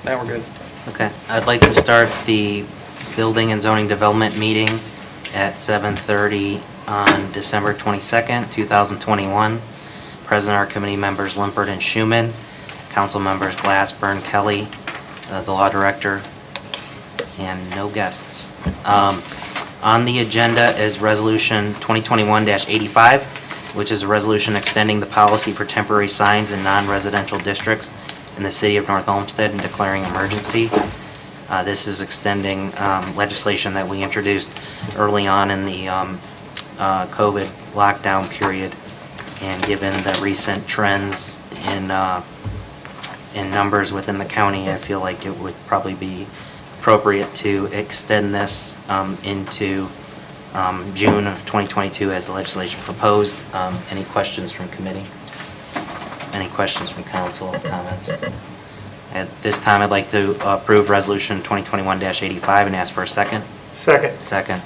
Now we're good. Okay, I'd like to start the Building and Zoning Development meeting at 7:30 on December 22nd, 2021. Present are committee members Limpert and Schuman, council members Glassburn, Kelly, the law director, and no guests. On the agenda is Resolution 2021-85, which is a resolution extending the policy for temporary signs in non-residential districts in the city of North Olmsted and declaring emergency. This is extending legislation that we introduced early on in the COVID lockdown period, and given the recent trends in numbers within the county, I feel like it would probably be appropriate to extend this into June of 2022 as the legislation proposed. Any questions from committee? Any questions from council? Comments? At this time, I'd like to approve Resolution 2021-85 and ask for a second. Second. Second.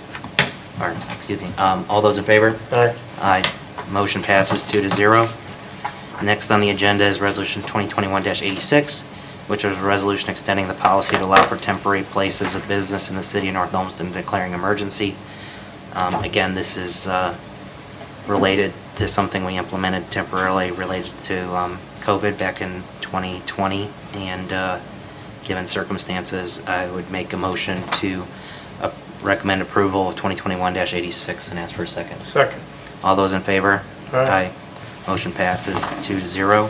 Or, excuse me. All those in favor? Aye. Aye. Motion passes 2-0. Next on the agenda is Resolution 2021-86, which is a resolution extending the policy to allow for temporary places of business in the city of North Olmsted and declaring emergency. Again, this is related to something we implemented temporarily related to COVID back in 2020, and given circumstances, I would make a motion to recommend approval of 2021-86 and ask for a second. Second. All those in favor? Aye. Motion passes 2-0.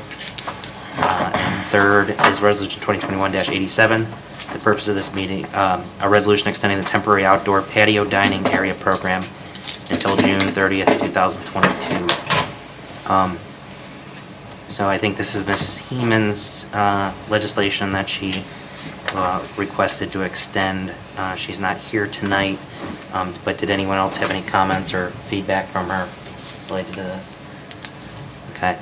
And third is Resolution 2021-87. The purpose of this meeting, a resolution extending the temporary outdoor patio dining area program until June 30th, 2022. So I think this is Mrs. Heeman's legislation that she requested to extend. She's not here tonight, but did anyone else have any comments or feedback from her related to this? Okay.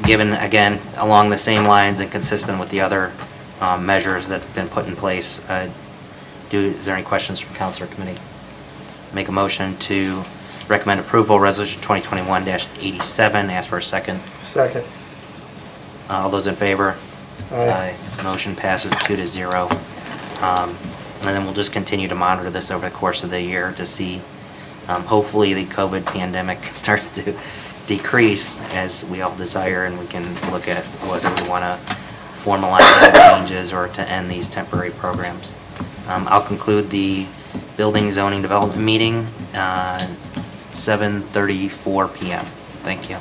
Given, again, along the same lines and consistent with the other measures that have been put in place, is there any questions from council or committee? Make a motion to recommend approval, Resolution 2021-87. Ask for a second. Second. All those in favor? Aye. Motion passes 2-0. And then we'll just continue to monitor this over the course of the year to see, hopefully the COVID pandemic starts to decrease as we all desire, and we can look at whether we want to formalize any changes or to end these temporary programs. I'll conclude the Building Zoning Development meeting 7:34 p.m. Thank you.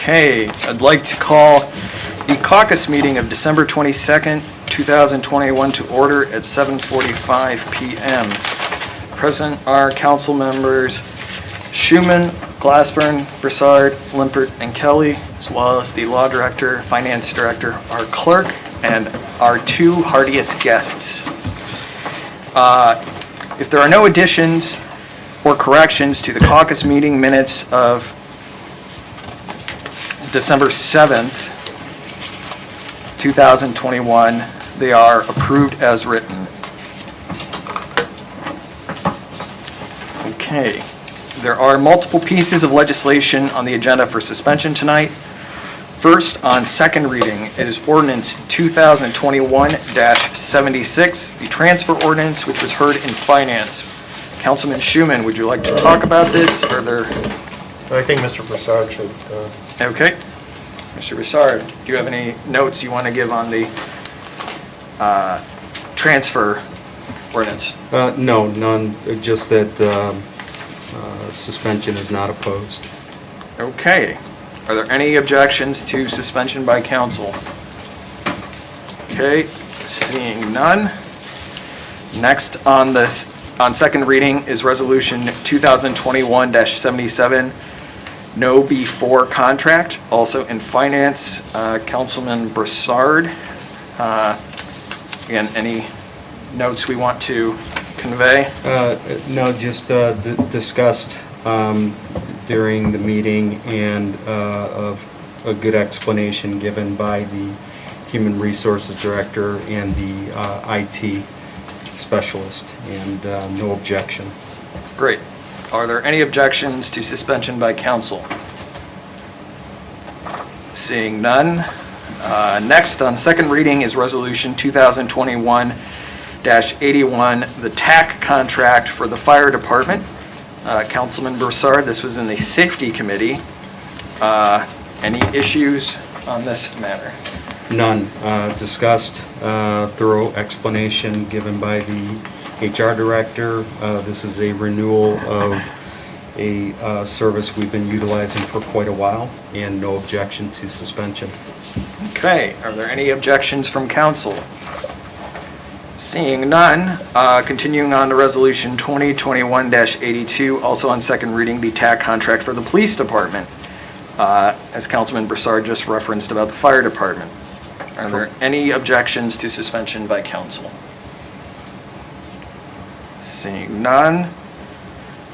Okay, I'd like to call the caucus meeting of December 22nd, 2021 to order at 7:45 PM. Present are council members Schuman, Glassburn, Broussard, Limpert, and Kelly, as well as the law director, finance director, our clerk, and our two hardiest guests. If there are no additions or corrections to the caucus meeting minutes of December 7th, 2021, they are approved as written. Okay. There are multiple pieces of legislation on the agenda for suspension tonight. First, on second reading, it is Ordinance 2021-76, the transfer ordinance, which was heard in Finance. Councilman Schuman, would you like to talk about this? Are there... I think Mr. Broussard should. Okay. Mr. Broussard, do you have any notes you want to give on the transfer ordinance? No, none, just that suspension is not opposed. Okay. Are there any objections to suspension by council? Okay, seeing none. Next on second reading is Resolution 2021-77, No B4 contract, also in Finance. Councilman Broussard. Again, any notes we want to convey? No, just discussed during the meeting, and of a good explanation given by the Human Resources Director and the IT Specialist, and no objection. Great. Are there any objections to suspension by council? Seeing none. Next on second reading is Resolution 2021-81, the TAC contract for the fire department. Councilman Broussard, this was in the Safety Committee. Any issues on this matter? None. Discussed, thorough explanation given by the HR Director. This is a renewal of a service we've been utilizing for quite a while, and no objection to suspension. Okay, are there any objections from council? Seeing none, continuing on to Resolution 2021-82, also on second reading, the TAC contract for the police department, as Councilman Broussard just referenced about the fire department. Are there any objections to suspension by council? Seeing none.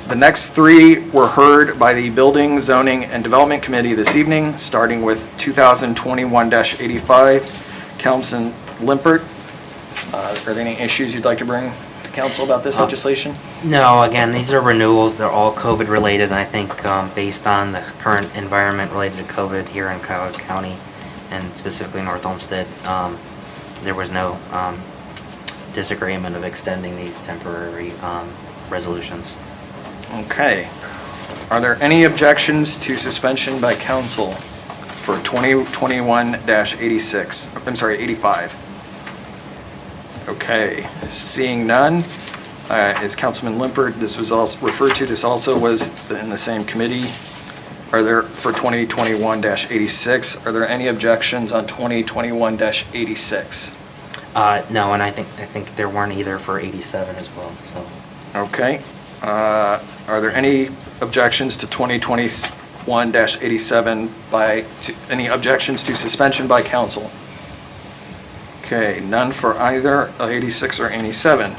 The next three were heard by the Building, Zoning, and Development Committee this evening, starting with 2021-85. Councilman Limpert, are there any issues you'd like to bring to council about this legislation? No, again, these are renewals. They're all COVID related, and I think based on the current environment related to COVID here in Cuyahoga County and specifically North Olmsted, there was no disagreement of extending these temporary resolutions. Okay. Are there any objections to suspension by council for 2021-86? I'm sorry, 85. Okay. Seeing none, as Councilman Limpert, this was also referred to, this also was in the same committee. Are there, for 2021-86, are there any objections on 2021-86? No, and I think there weren't either for 87 as well, so. Okay. Are there any objections to 2021-87 any objections to suspension by council? Okay, none for either 86 or 87.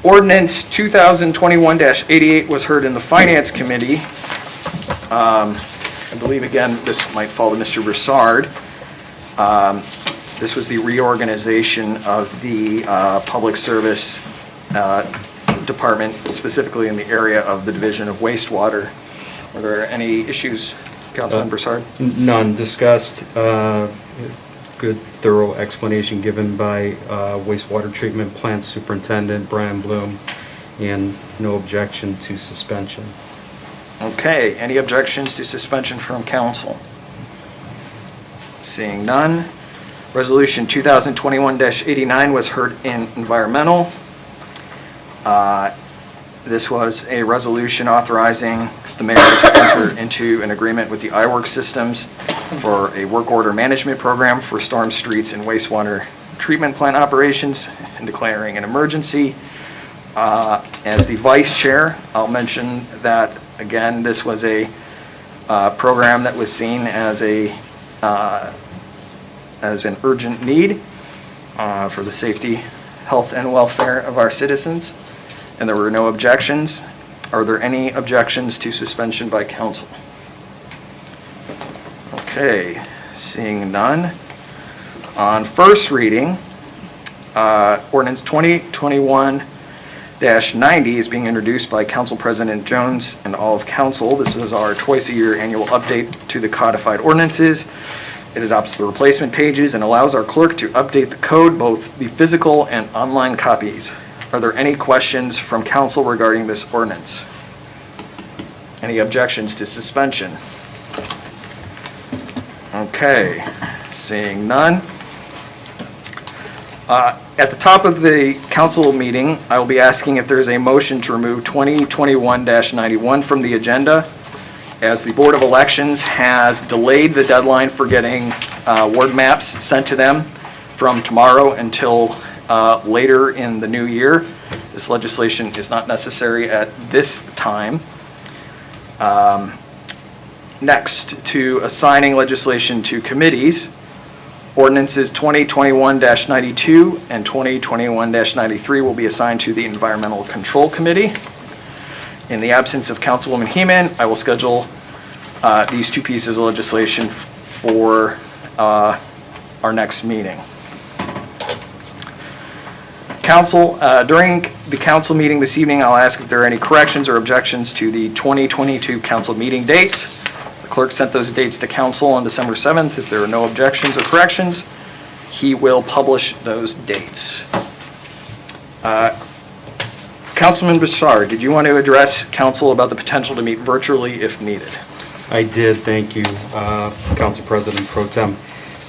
Ordinance 2021-88 was heard in the Finance Committee. I believe, again, this might fall to Mr. Broussard. This was the reorganization of the public service department, specifically in the area of the Division of Wastewater. Were there any issues, Councilman Broussard? None. Discussed, good thorough explanation given by wastewater treatment plant superintendent Brian Bloom, and no objection to suspension. Okay, any objections to suspension from council? Seeing none. Resolution 2021-89 was heard in environmental. This was a resolution authorizing the mayor to enter into an agreement with the iWork Systems for a work order management program for storm streets and wastewater treatment plant operations and declaring an emergency. As the vice chair, I'll mention that, again, this was a program that was seen as an urgent need for the safety, health, and welfare of our citizens, and there were no objections. Are there any objections to suspension by council? Okay, seeing none. On first reading, ordinance 2021-90 is being introduced by Council President Jones and all of council. This is our twice-a-year annual update to the codified ordinances. It adopts the replacement pages and allows our clerk to update the code, both the physical and online copies. Are there any questions from council regarding this ordinance? Any objections to suspension? Okay, seeing none. At the top of the council meeting, I will be asking if there is a motion to remove 2021-91 from the agenda, as the Board of Elections has delayed the deadline for getting ward maps sent to them from tomorrow until later in the new year. This legislation is not necessary at this time. Next, to assigning legislation to committees, ordinances 2021-92 and 2021-93 will be assigned to the Environmental Control Committee. In the absence of Councilwoman Heeman, I will schedule these two pieces of legislation for our next meeting. Council, during the council meeting this evening, I'll ask if there are any corrections or objections to the 2022 council meeting dates. The clerk sent those dates to council on December 7th. If there are no objections or corrections, he will publish those dates. Councilman Broussard, did you want to address council about the potential to meet virtually if needed? I did, thank you, Council President Pro Tem.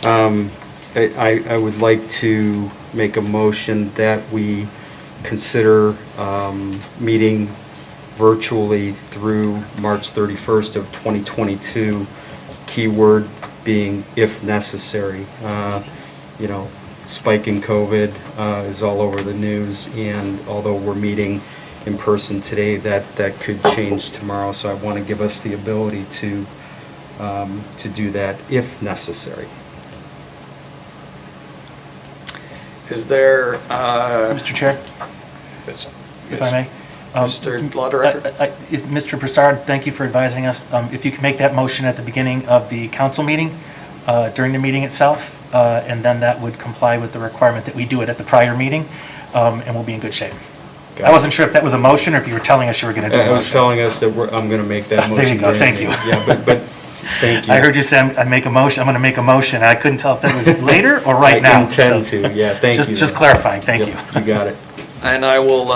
I would like to make a motion that we consider meeting virtually through March 31st of 2022, keyword being if necessary. You know, spike in COVID is all over the news, and although we're meeting in person today, that could change tomorrow, so I want to give us the ability to do that if necessary. Is there, Mr. Chair, if I may. Mr. Law Director? Mr. Broussard, thank you for advising us. If you could make that motion at the beginning of the council meeting, during the meeting itself, and then that would comply with the requirement that we do it at the prior meeting, and we'll be in good shape. I wasn't sure if that was a motion or if you were telling us you were going to do a motion. I was telling us that I'm going to make that motion. There you go, thank you. Yeah, but thank you. I heard you say I'd make a motion, I'm going to make a motion. I couldn't tell if that was later or right now. I intend to, yeah, thank you. Just clarifying, thank you. You got it. And I will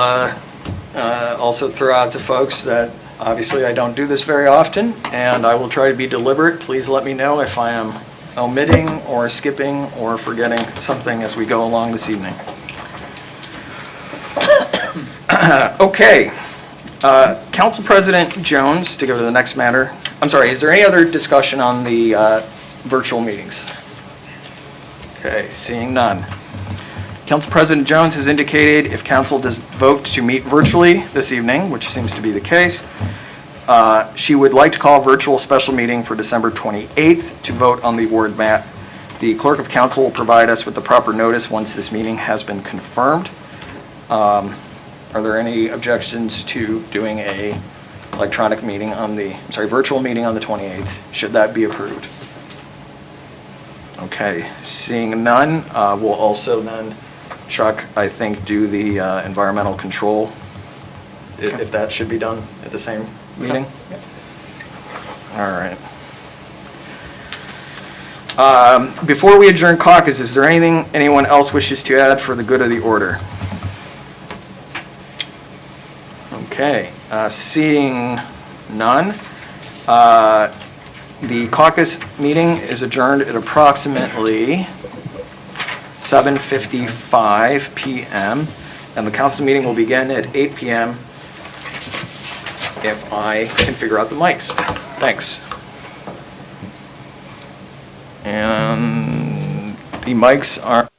also throw out to folks that obviously I don't do this very often, and I will try to be deliberate. Please let me know if I am omitting or skipping or forgetting something as we go along this evening. Okay. Council President Jones, to go to the next matter. I'm sorry, is there any other discussion on the virtual meetings? Okay, seeing none. Council President Jones has indicated if council does vote to meet virtually this evening, which seems to be the case, she would like to call a virtual special meeting for December 28th to vote on the ward map. The clerk of council will provide us with the proper notice once this meeting has been confirmed. Are there any objections to doing a electronic meeting on the, virtual meeting on the 28th? Should that be approved? Okay, seeing none, we'll also then, Chuck, I think, do the environmental control, if that should be done at the same meeting? All right. Before we adjourn caucus, is there anything anyone else wishes to add for the good of the order? Okay, seeing none, the caucus meeting is adjourned at approximately 7:55 p.m. and the council meeting will begin at 8 p.m. if I can figure out the mics. Thanks. And the mics are...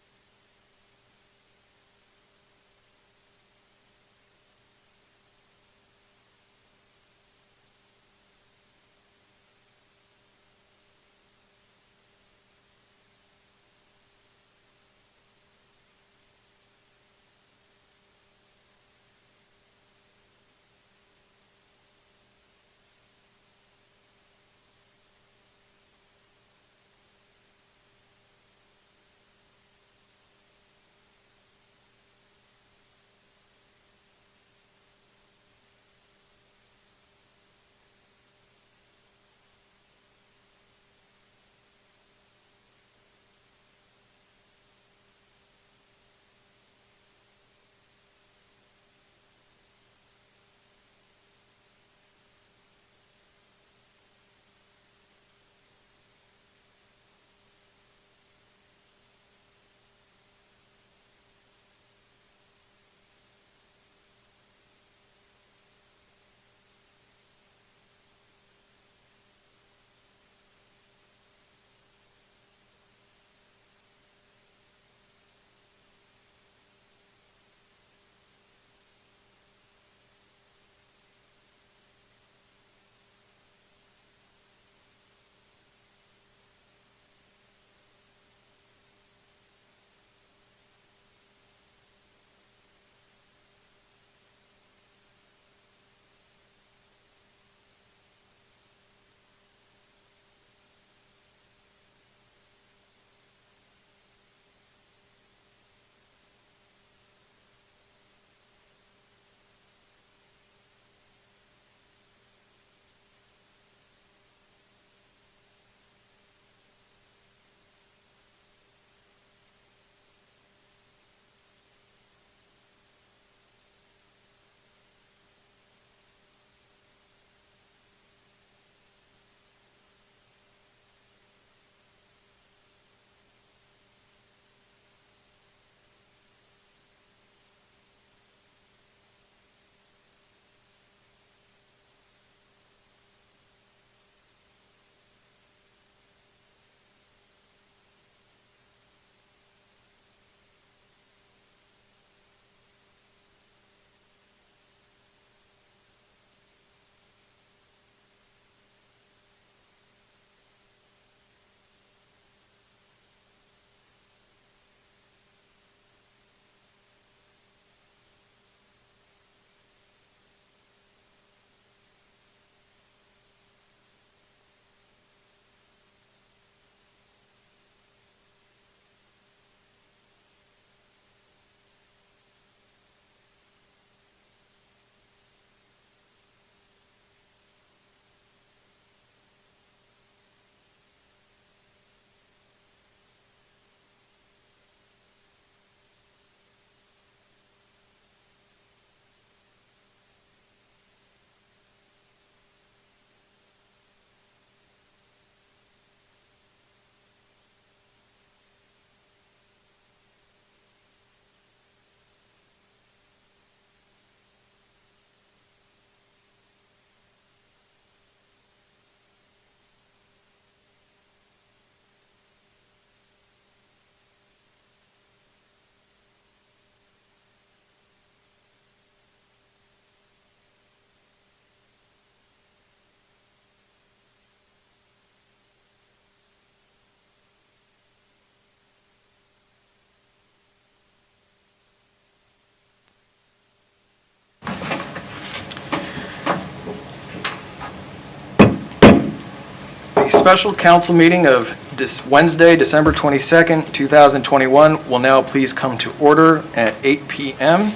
The special council meeting of this Wednesday, December 22nd, 2021 will now please come to order at 8 p.m.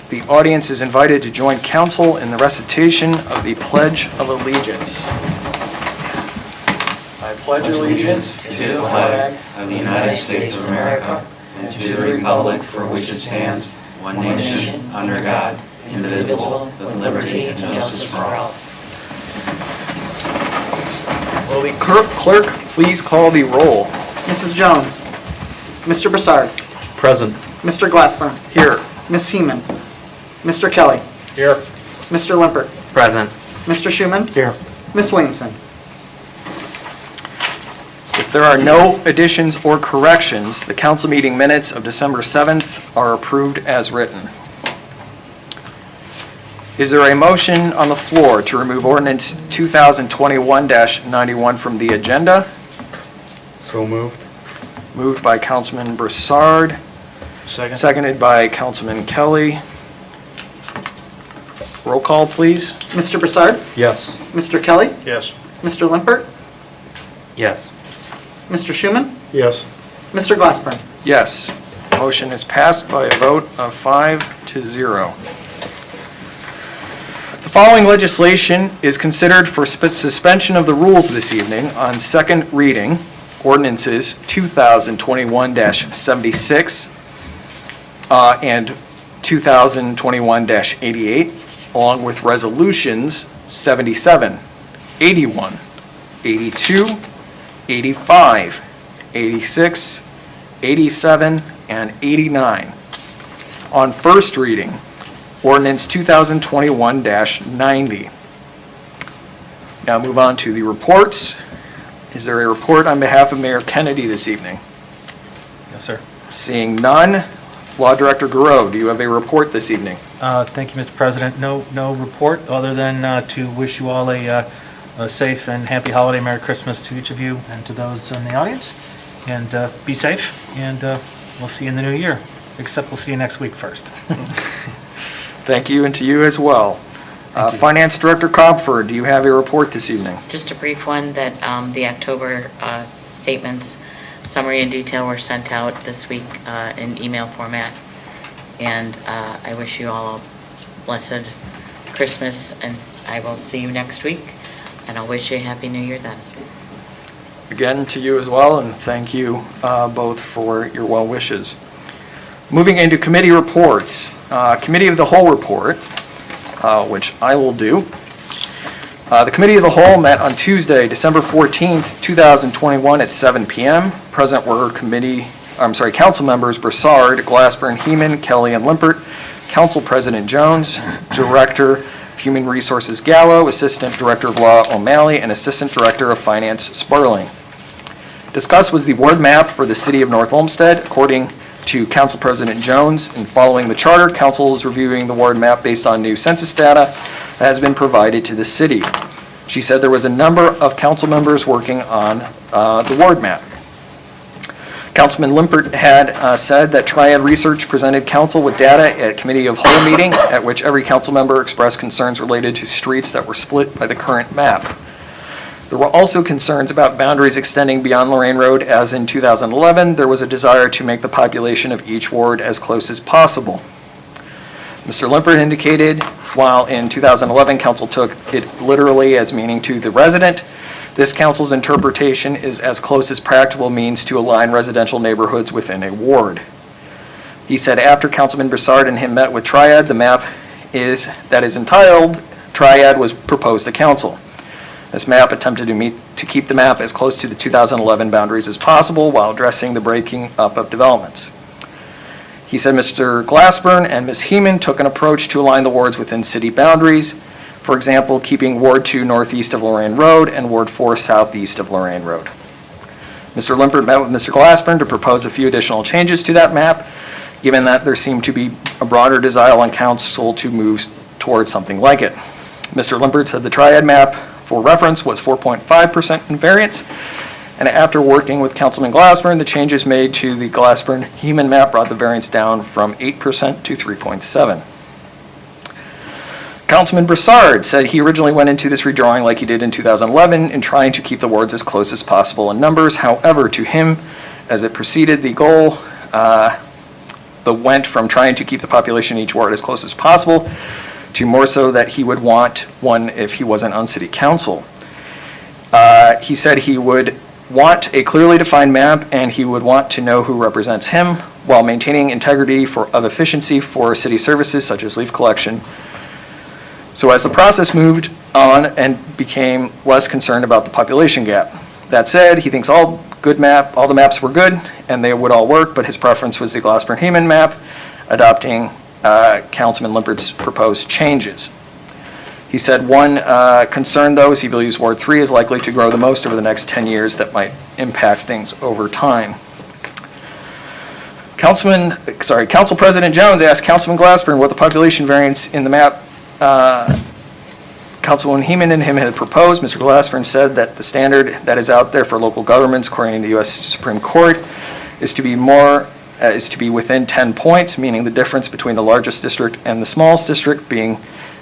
The audience is invited to join council in the recitation of the Pledge of Allegiance. I pledge allegiance to the flag of the United States of America and to the republic for which it stands, one nation, under God, indivisible, with liberty and justice for all. Will the clerk please call the roll? Mrs. Jones. Mr. Broussard. Present. Mr. Glassburn. Here. Ms. Heeman. Mr. Kelly. Here. Mr. Limpert. Present. Mr. Schuman? Here. Ms. Williamson? If there are no additions or corrections, the council meeting minutes of December 7th are approved as written. Is there a motion on the floor to remove ordinance 2021-91 from the agenda? So moved. Moved by Councilman Broussard, Second. seconded by Councilman Kelly. Roll call, please. Mr. Broussard? Yes. Mr. Kelly? Yes. Mr. Limpert? Yes. Mr. Schuman? Yes. Mr. Glassbern? Yes. Motion is passed by a vote of 5-0. The following legislation is considered for suspension of the rules this evening on second reading. Ordinances 2021-76 and 2021-88, along with resolutions 77, 81, 82, 85, 86, 87, and 89. On first reading, ordinance 2021-90. Now move on to the reports. Is there a report on behalf of Mayor Kennedy this evening? Yes, sir. Seeing none, Law Director Garreau, do you have a report this evening? Thank you, Mr. President. No report, other than to wish you all a safe and happy holiday. Merry Christmas to each of you and to those in the audience. And be safe, and we'll see you in the new year, except we'll see you next week first. Thank you, and to you as well. Thank you. Finance Director Copford, do you have a report this evening? Just a brief one that the October statements, summary and detail were sent out this week in email format. And I wish you all a blessed Christmas, and I will see you next week. And I'll wish you a Happy New Year then. Again, to you as well, and thank you both for your well wishes. Moving into committee reports. Committee of the Whole report, which I will do. The Committee of the Whole met on Tuesday, December 14th, 2021 at 7 p.m. Present were council members Broussard, Glassbern, Heeman, Kelly, and Limpert, Council President Jones, Director of Human Resources Gallo, Assistant Director of Law O'Malley, and Assistant Director of Finance Sparling. Discussed was the ward map for the city of North Olmsted. According to Council President Jones, and following the charter, Council is reviewing the ward map based on new census data that has been provided to the city. She said there was a number of council members working on the ward map. Councilman Limpert had said that Triad Research presented council with data at Committee of Whole meeting, at which every council member expressed concerns related to streets that were split by the current map. There were also concerns about boundaries extending beyond Lorraine Road, as in 2011, there was a desire to make the population of each ward as close as possible. Mr. Limpert indicated, while in 2011, council took it literally as meaning to the resident, this council's interpretation is as close as practical means to align residential neighborhoods within a ward. He said after Councilman Broussard and him met with Triad, the map that is entitled Triad was proposed to council. This map attempted to keep the map as close to the 2011 boundaries as possible while addressing the breaking up of developments. He said Mr. Glassbern and Ms. Heeman took an approach to align the wards within city boundaries, for example, keeping Ward 2 northeast of Lorraine Road and Ward 4 southeast of Lorraine Road. Mr. Limpert met with Mr. Glassbern to propose a few additional changes to that map, given that there seemed to be a broader desire on council to move towards something like it. Mr. Limpert said the Triad map, for reference, was 4.5% in variance, and after working with Councilman Glassbern, the changes made to the Glassbern-Heeman map brought the variance down from 8% to 3.7%. Councilman Broussard said he originally went into this redrawing like he did in 2011 in trying to keep the wards as close as possible in numbers. However, to him, as it proceeded, the goal went from trying to keep the population in each ward as close as possible to more so that he would want one if he wasn't on city council. He said he would want a clearly defined map and he would want to know who represents him while maintaining integrity of efficiency for city services such as leaf collection. So as the process moved on and became less concerned about the population gap. That said, he thinks all the maps were good and they would all work, but his preference was the Glassbern-Heeman map, adopting Councilman Limpert's proposed changes. He said one concern, though, is he believes Ward 3 is likely to grow the most over the next 10 years that might impact things over time. Council President Jones asked Councilman Glassburn what the population variance in the map Councilwoman Heeman and him had proposed. Mr. Glassburn said that the standard that is out there for local governments, according to the U.S. Supreme Court, is to be within 10 points, meaning the difference between the largest district and the smallest district being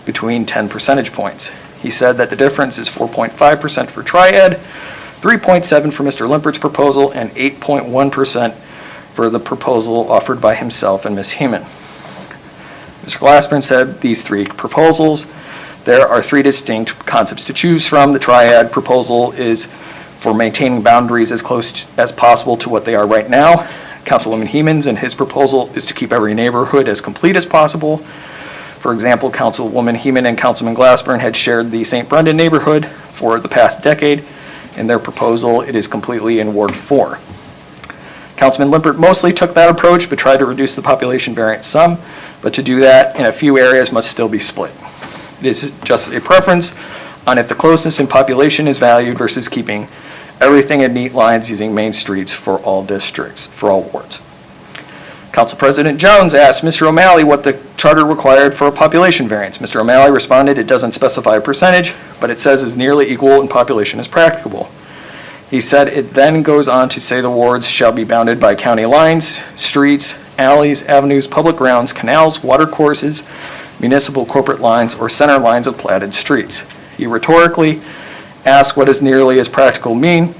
between 10 percentage points. He said that the difference is 4.5% for Triad, 3.7% for Mr. Limpert's proposal, and 8.1% for the proposal offered by himself and Ms. Heeman. Mr. Glassburn said these three proposals, there are three distinct concepts to choose from. The Triad proposal is for maintaining boundaries as close as possible to what they are right now. Councilwoman Heeman's and his proposal is to keep every neighborhood as complete as possible. For example, Councilwoman Heeman and Councilman Glassburn had shared the St. Brendan neighborhood for the past decade. In their proposal, it is completely in Ward 4. Councilman Limpert mostly took that approach, but tried to reduce the population variance some, but to do that in a few areas must still be split. It is just a preference on if the closeness in population is valued versus keeping everything in neat lines using main streets for all districts, for all wards. Council President Jones asked Mr. O'Malley what the charter required for a population variance. Mr. O'Malley responded, it doesn't specify a percentage, but it says is nearly equal in population as practicable. He said it then goes on to say the wards shall be bounded by county lines, streets, alleys, avenues, public grounds, canals, water courses, municipal corporate lines, or center lines of platted streets. He rhetorically asked what does nearly as practicable mean.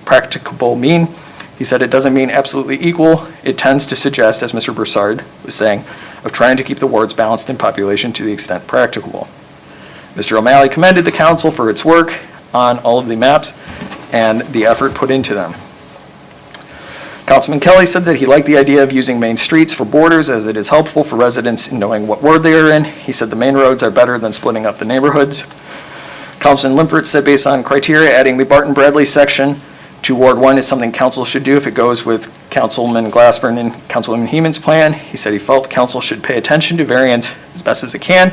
He said it doesn't mean absolutely equal. It tends to suggest, as Mr. Broussard was saying, of trying to keep the wards balanced in population to the extent practicable. Mr. O'Malley commended the council for its work on all of the maps and the effort put into them. Councilman Kelly said that he liked the idea of using main streets for borders as it is helpful for residents in knowing what ward they are in. He said the main roads are better than splitting up the neighborhoods. Councilman Limpert said based on criteria, adding the Barton Bradley section to Ward 1 is something council should do if it goes with Councilman Glassburn and Councilwoman Heeman's plan. He said he felt council should pay attention to variance as best as it can,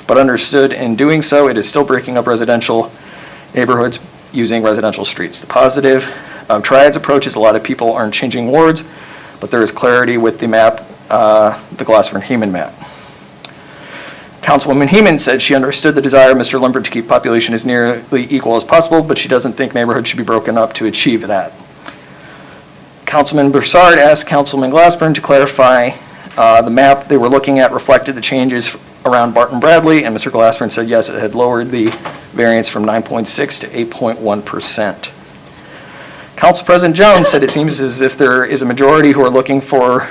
but understood in doing so it is still breaking up residential neighborhoods using residential streets. The positive of Triad's approach is a lot of people aren't changing wards, but there is clarity with the map, the Glassburn-Heeman map. Councilwoman Heeman said she understood the desire of Mr. Limpert to keep population as nearly equal as possible, but she doesn't think neighborhoods should be broken up to achieve that. Councilman Broussard asked Councilman Glassburn to clarify the map they were looking at reflected the changes around Barton Bradley, and Mr. Glassburn said yes, it had lowered the variance from 9.6 to 8.1%. Council President Jones said it seems as if there is a majority who are looking for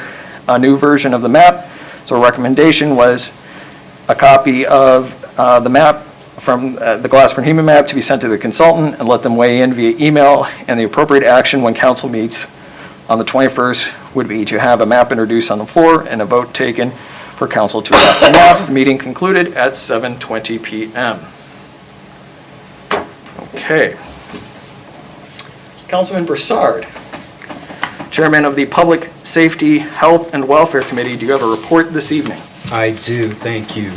a new version of the map, so a recommendation was a copy of the map from the Glassburn-Heeman map to be sent to the consultant and let them weigh in via email, and the appropriate action when council meets on the 21st would be to have a map introduced on the floor and a vote taken for council to adopt the map. The meeting concluded at 7:20 p.m. Okay. Councilman Broussard, Chairman of the Public Safety, Health, and Welfare Committee, do you have a report this evening? I do, thank you.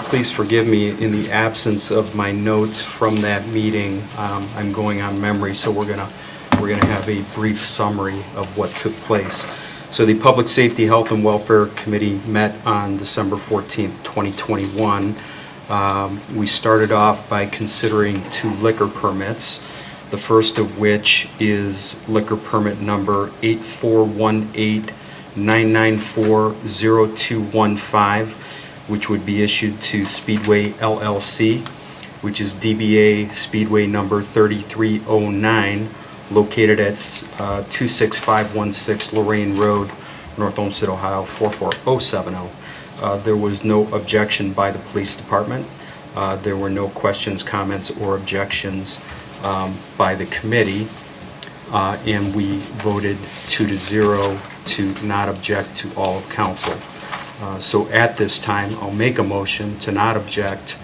Please forgive me in the absence of my notes from that meeting. I'm going on memory, so we're gonna have a brief summary of what took place. So the Public Safety, Health, and Welfare Committee met on December 14th, 2021. We started off by considering 2 liquor permits, the first of which is liquor permit number 8418-994-0215, which would be issued to Speedway LLC, which is DBA Speedway number 3309, located at 26516 Lorraine Road, North Olmsted, Ohio 44070. There was no objection by the police department. There were no questions, comments, or objections by the committee, and we voted 2-0 to not object to all of council. So at this time, I'll make a motion to not object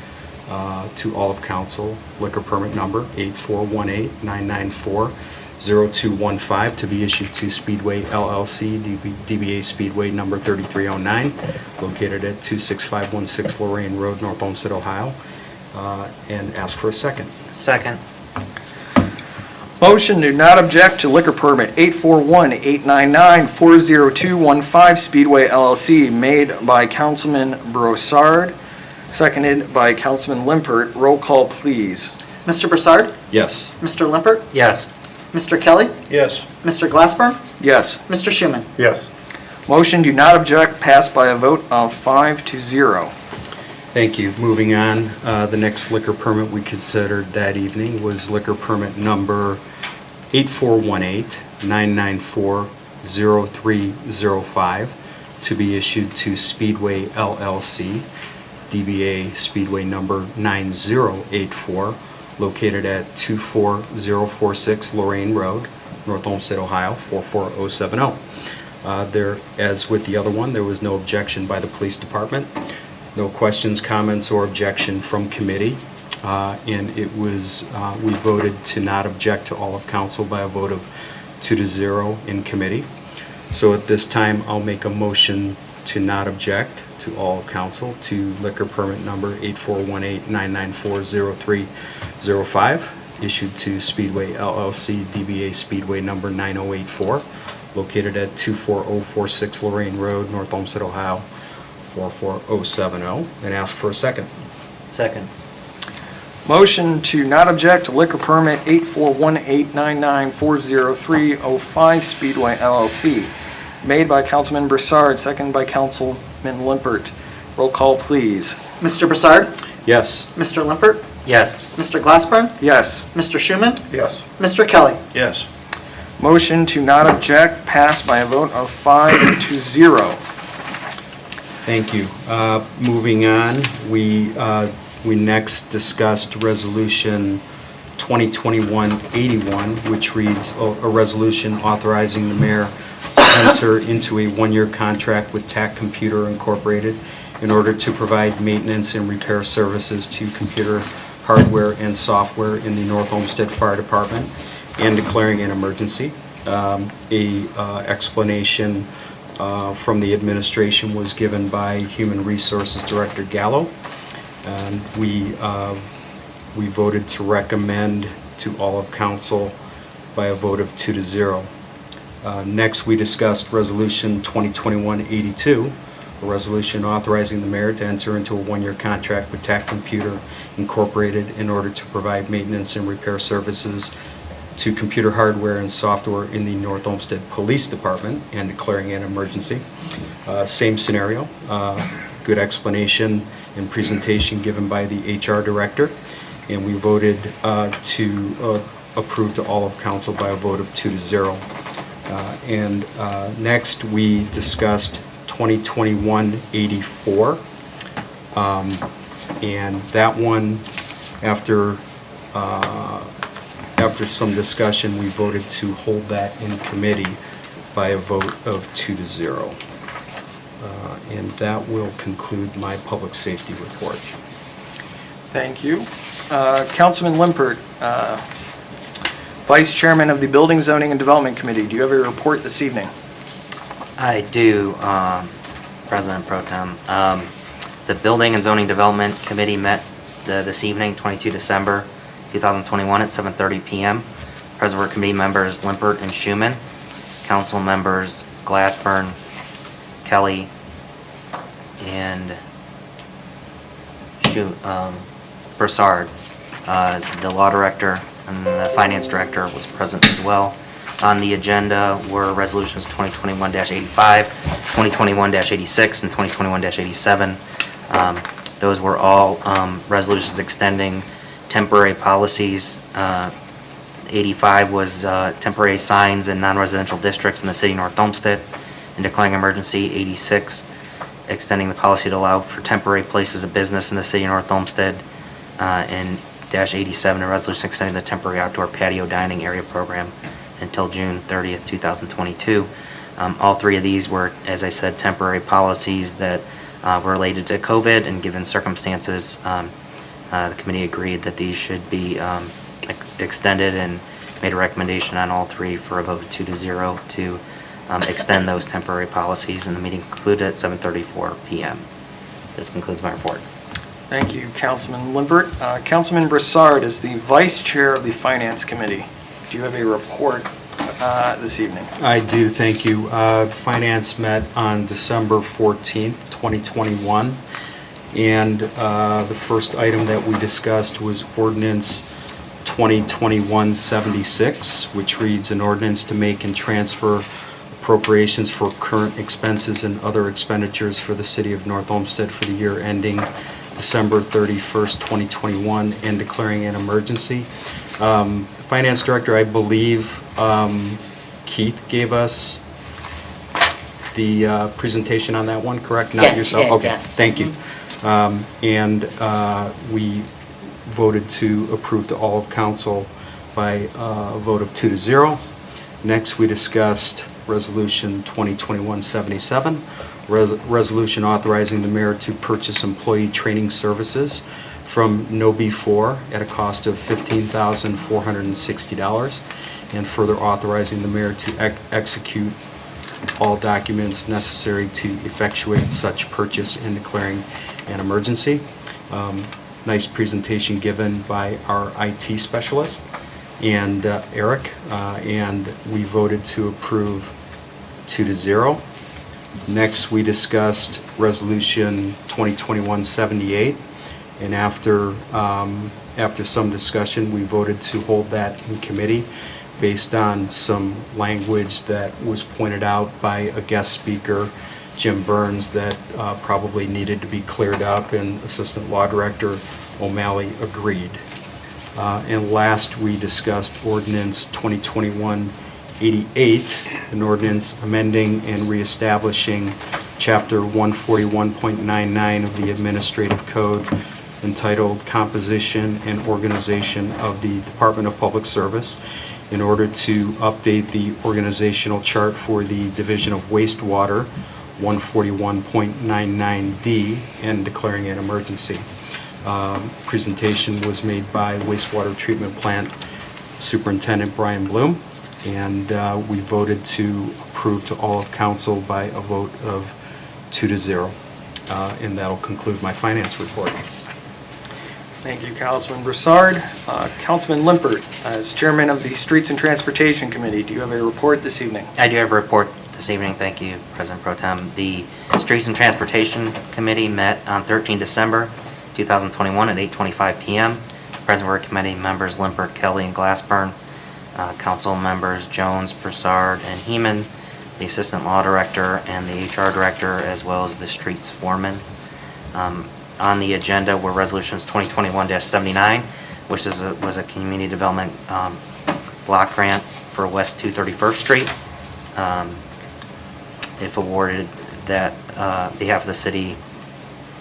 to all of council, liquor permit number 8418-994 0215 to be issued to Speedway LLC, DBA Speedway number 3309, located at 26516 Lorraine Road, North Olmsted, Ohio, and ask for a second. Second. Motion to not object to liquor permit 841-899-40215 Speedway LLC, made by Councilman Brossard, seconded by Councilman Limpert. Roll call, please. Mr. Broussard? Yes. Mr. Limpert? Yes. Mr. Kelly? Yes. Mr. Glassburn? Yes. Mr. Schuman? Yes. Motion do not object passed by a vote of 5-0. Thank you. Moving on, the next liquor permit we considered that evening was liquor permit number 8418-994-0305 to be issued to Speedway LLC, DBA Speedway number 9084, located at 24046 Lorraine Road, North Olmsted, Ohio, 44070. There, as with the other one, there was no objection by the police department. No questions, comments, or objection from committee, and it was, we voted to not object to all of council by a vote of 2-0 in committee. So at this time, I'll make a motion to not object to all of council to liquor permit number 8418-994-0305, issued to Speedway LLC, DBA Speedway number 9084, located at 24046 Lorraine Road, North Olmsted, Ohio, 44070, and ask for a second. Second. Motion to not object to liquor permit 841-899-40305 Speedway LLC, made by Councilman Broussard, seconded by Councilman Limpert. Roll call, please. Mr. Broussard? Yes. Mr. Limpert? Yes. Mr. Glassburn? Yes. Mr. Schuman? Yes. Mr. Kelly? Yes. Motion to not object passed by a vote of 5-0. Thank you. Moving on, we next discussed Resolution 2021-81, which reads a resolution authorizing the mayor to enter into a one-year contract with TAC Computer Incorporated in order to provide maintenance and repair services to computer hardware and software in the North Olmsted Fire Department and declaring an emergency. Explanation from the administration was given by Human Resources Director Gallo. And we voted to recommend to all of council by a vote of 2-0. Next, we discussed Resolution 2021-82, a resolution authorizing the mayor to enter into a one-year contract with TAC Computer Incorporated in order to provide maintenance and repair services to computer hardware and software in the North Olmsted Police Department and declaring an emergency. Same scenario, good explanation and presentation given by the HR director, and we voted to approve to all of council by a vote of 2-0. Next, we discussed 2021-84, and that one, after some discussion, we voted to hold that in committee by a vote of 2-0. And that will conclude my public safety report. Thank you. Councilman Limpert, Vice Chairman of the Building, Zoning, and Development Committee, do you have a report this evening? I do, President Pro Tem. The Building and Zoning Development Committee met this evening, 22 December 2021 at 7:30 p.m. Present were committee members Limpert and Schuman, council members Glassburn, Kelly, and Broussard. The law director and the finance director was present as well. On the agenda were resolutions 2021-85, 2021-86, and 2021-87. Those were all resolutions extending temporary policies. 85 was temporary signs in non-residential districts in the city of North Olmsted and declaring emergency. 86, extending the policy to allow for temporary places of business in the city of North Olmsted. And -87, a resolution extending the temporary outdoor patio dining area program until June 30th, 2022. All three of these were, as I said, temporary policies that were related to COVID, and given circumstances, the committee agreed that these should be extended and made a recommendation on all three for a vote of 2-0 to extend those temporary policies, and the meeting concluded at 7:34 PM. This concludes my report. Thank you, Councilman Limpert. Councilman Broussard is the Vice Chair of the Finance Committee. Do you have a report this evening? I do, thank you. Finance met on December 14th, 2021, and the first item that we discussed was Ordinance 2021-76, which reads an ordinance to make and transfer appropriations for current expenses and other expenditures for the city of North Olmsted for the year ending December 31st, 2021, and declaring an emergency. Finance Director, I believe Keith gave us the presentation on that one, correct? Not Yes, he yourself? did, Okay, yes. thank you. And we voted to approve to all of council by a vote of 2-0. Next, we discussed Resolution 2021-77, resolution authorizing the mayor to purchase employee training services from No B4 at a cost of $15,460, and further authorizing the mayor to execute all documents necessary to effectuate such purchase and declaring an emergency. Nice presentation given by our IT specialist and Eric, and we voted to approve 2-0. Next, we discussed Resolution 2021-78, and after some discussion, we voted to hold that in committee based on some language that was pointed out by a guest speaker, Jim Burns, that probably needed to be cleared up, and Assistant Law Director O'Malley agreed. And last, we discussed Ordinance 2021-88, an ordinance amending and reestablishing Chapter 141.99 of the Administrative Code entitled Composition and Organization of the Department of Public Service in order to update the organizational chart for the Division of Wastewater 141.99D and declaring an emergency. Presentation was made by Wastewater Treatment Plant Superintendent Brian Bloom, and we voted to approve to all of council by a vote of 2-0. And that'll conclude my finance report. Thank you, Councilman Broussard. Councilman Limpert, as Chairman of the Streets and Transportation Committee, do you have a report this evening? I do have a report this evening. Thank you, President Pro Tem. The Streets and Transportation Committee met on 13 December 2021 at 8:25 p.m. Present were committee members Limpert, Kelly, and Glassburn. Council members Jones, Broussard, and Heeman, the Assistant Law Director and the HR Director, as well as the Streets Foreman. On the agenda were resolutions 2021-79, which was a community development block grant for West 231st Street. If awarded that behalf of the city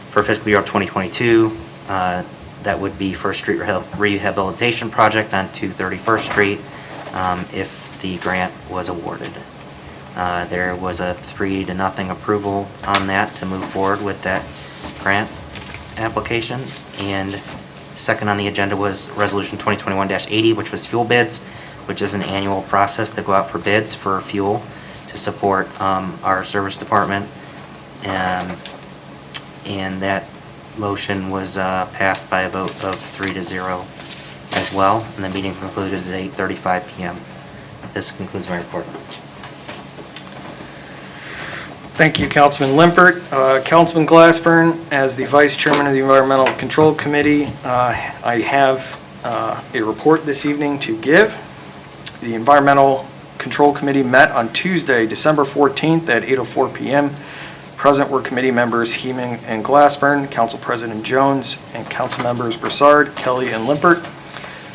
for fiscal year 2022, that would be for a street rehabilitation project on 231st Street if the grant was awarded. There was a 3-0 approval on that to move forward with that grant application. And second on the agenda was Resolution 2021-80, which was fuel bids, which is an annual process to go out for bids for fuel to support our service department. And that motion was passed by a vote of 3-0 as well, and the meeting concluded at 8:35 p.m. This concludes my report. Thank you, Councilman Limpert. Councilman Glassburn, as the Vice Chairman of the Environmental Control Committee, I have a report this evening to give. The Environmental Control Committee met on Tuesday, December 14th at 8:04 p.m. Present were committee members Heeman and Glassburn, Council President Jones, and Council members Broussard, Kelly, and Limpert,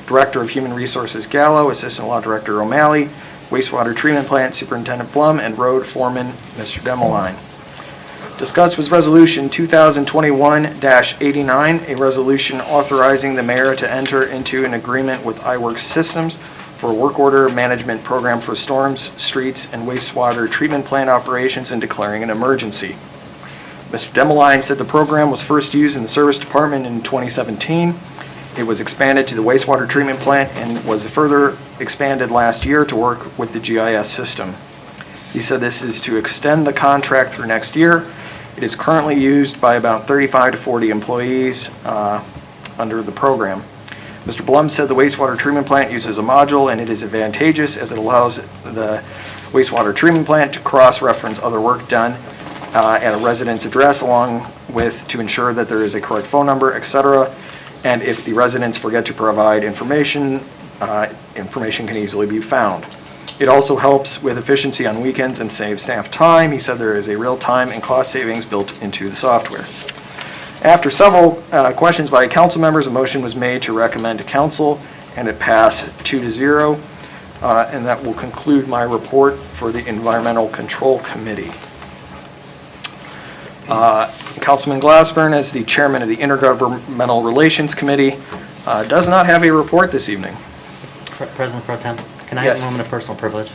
Director of Human Resources Gallo, Assistant Law Director O'Malley, Wastewater Treatment Plant Superintendent Blum, and Road Foreman Mr. Demoline. Discussed was Resolution 2021-89, a resolution authorizing the mayor to enter into an agreement with iWorks Systems for a work order management program for storms, streets, and wastewater treatment plant operations and declaring an emergency. Mr. Demoline said the program was first used in the service department in 2017 It was expanded to the wastewater treatment plant and was further expanded last year to work with the GIS system. He said this is to extend the contract through next year. It is currently used by about 35 to 40 employees under the program. Mr. Blum said the wastewater treatment plant uses a module, and it is advantageous as it allows the wastewater treatment plant to cross-reference other work done at a resident's address, along with to ensure that there is a correct phone number, etc. And if the residents forget to provide information, information can easily be found. It also helps with efficiency on weekends and saves staff time. He said there is a real time and cost savings built into the software. After several questions by council members, a motion was made to recommend to council, and it passed 2-0. And that will conclude my report for the Environmental Control Committee. Councilman Glassburn, as the chairman of the Intergovernmental Relations Committee, does not have a report this evening. President Pro Tem, can I Yes. have a moment of personal privilege?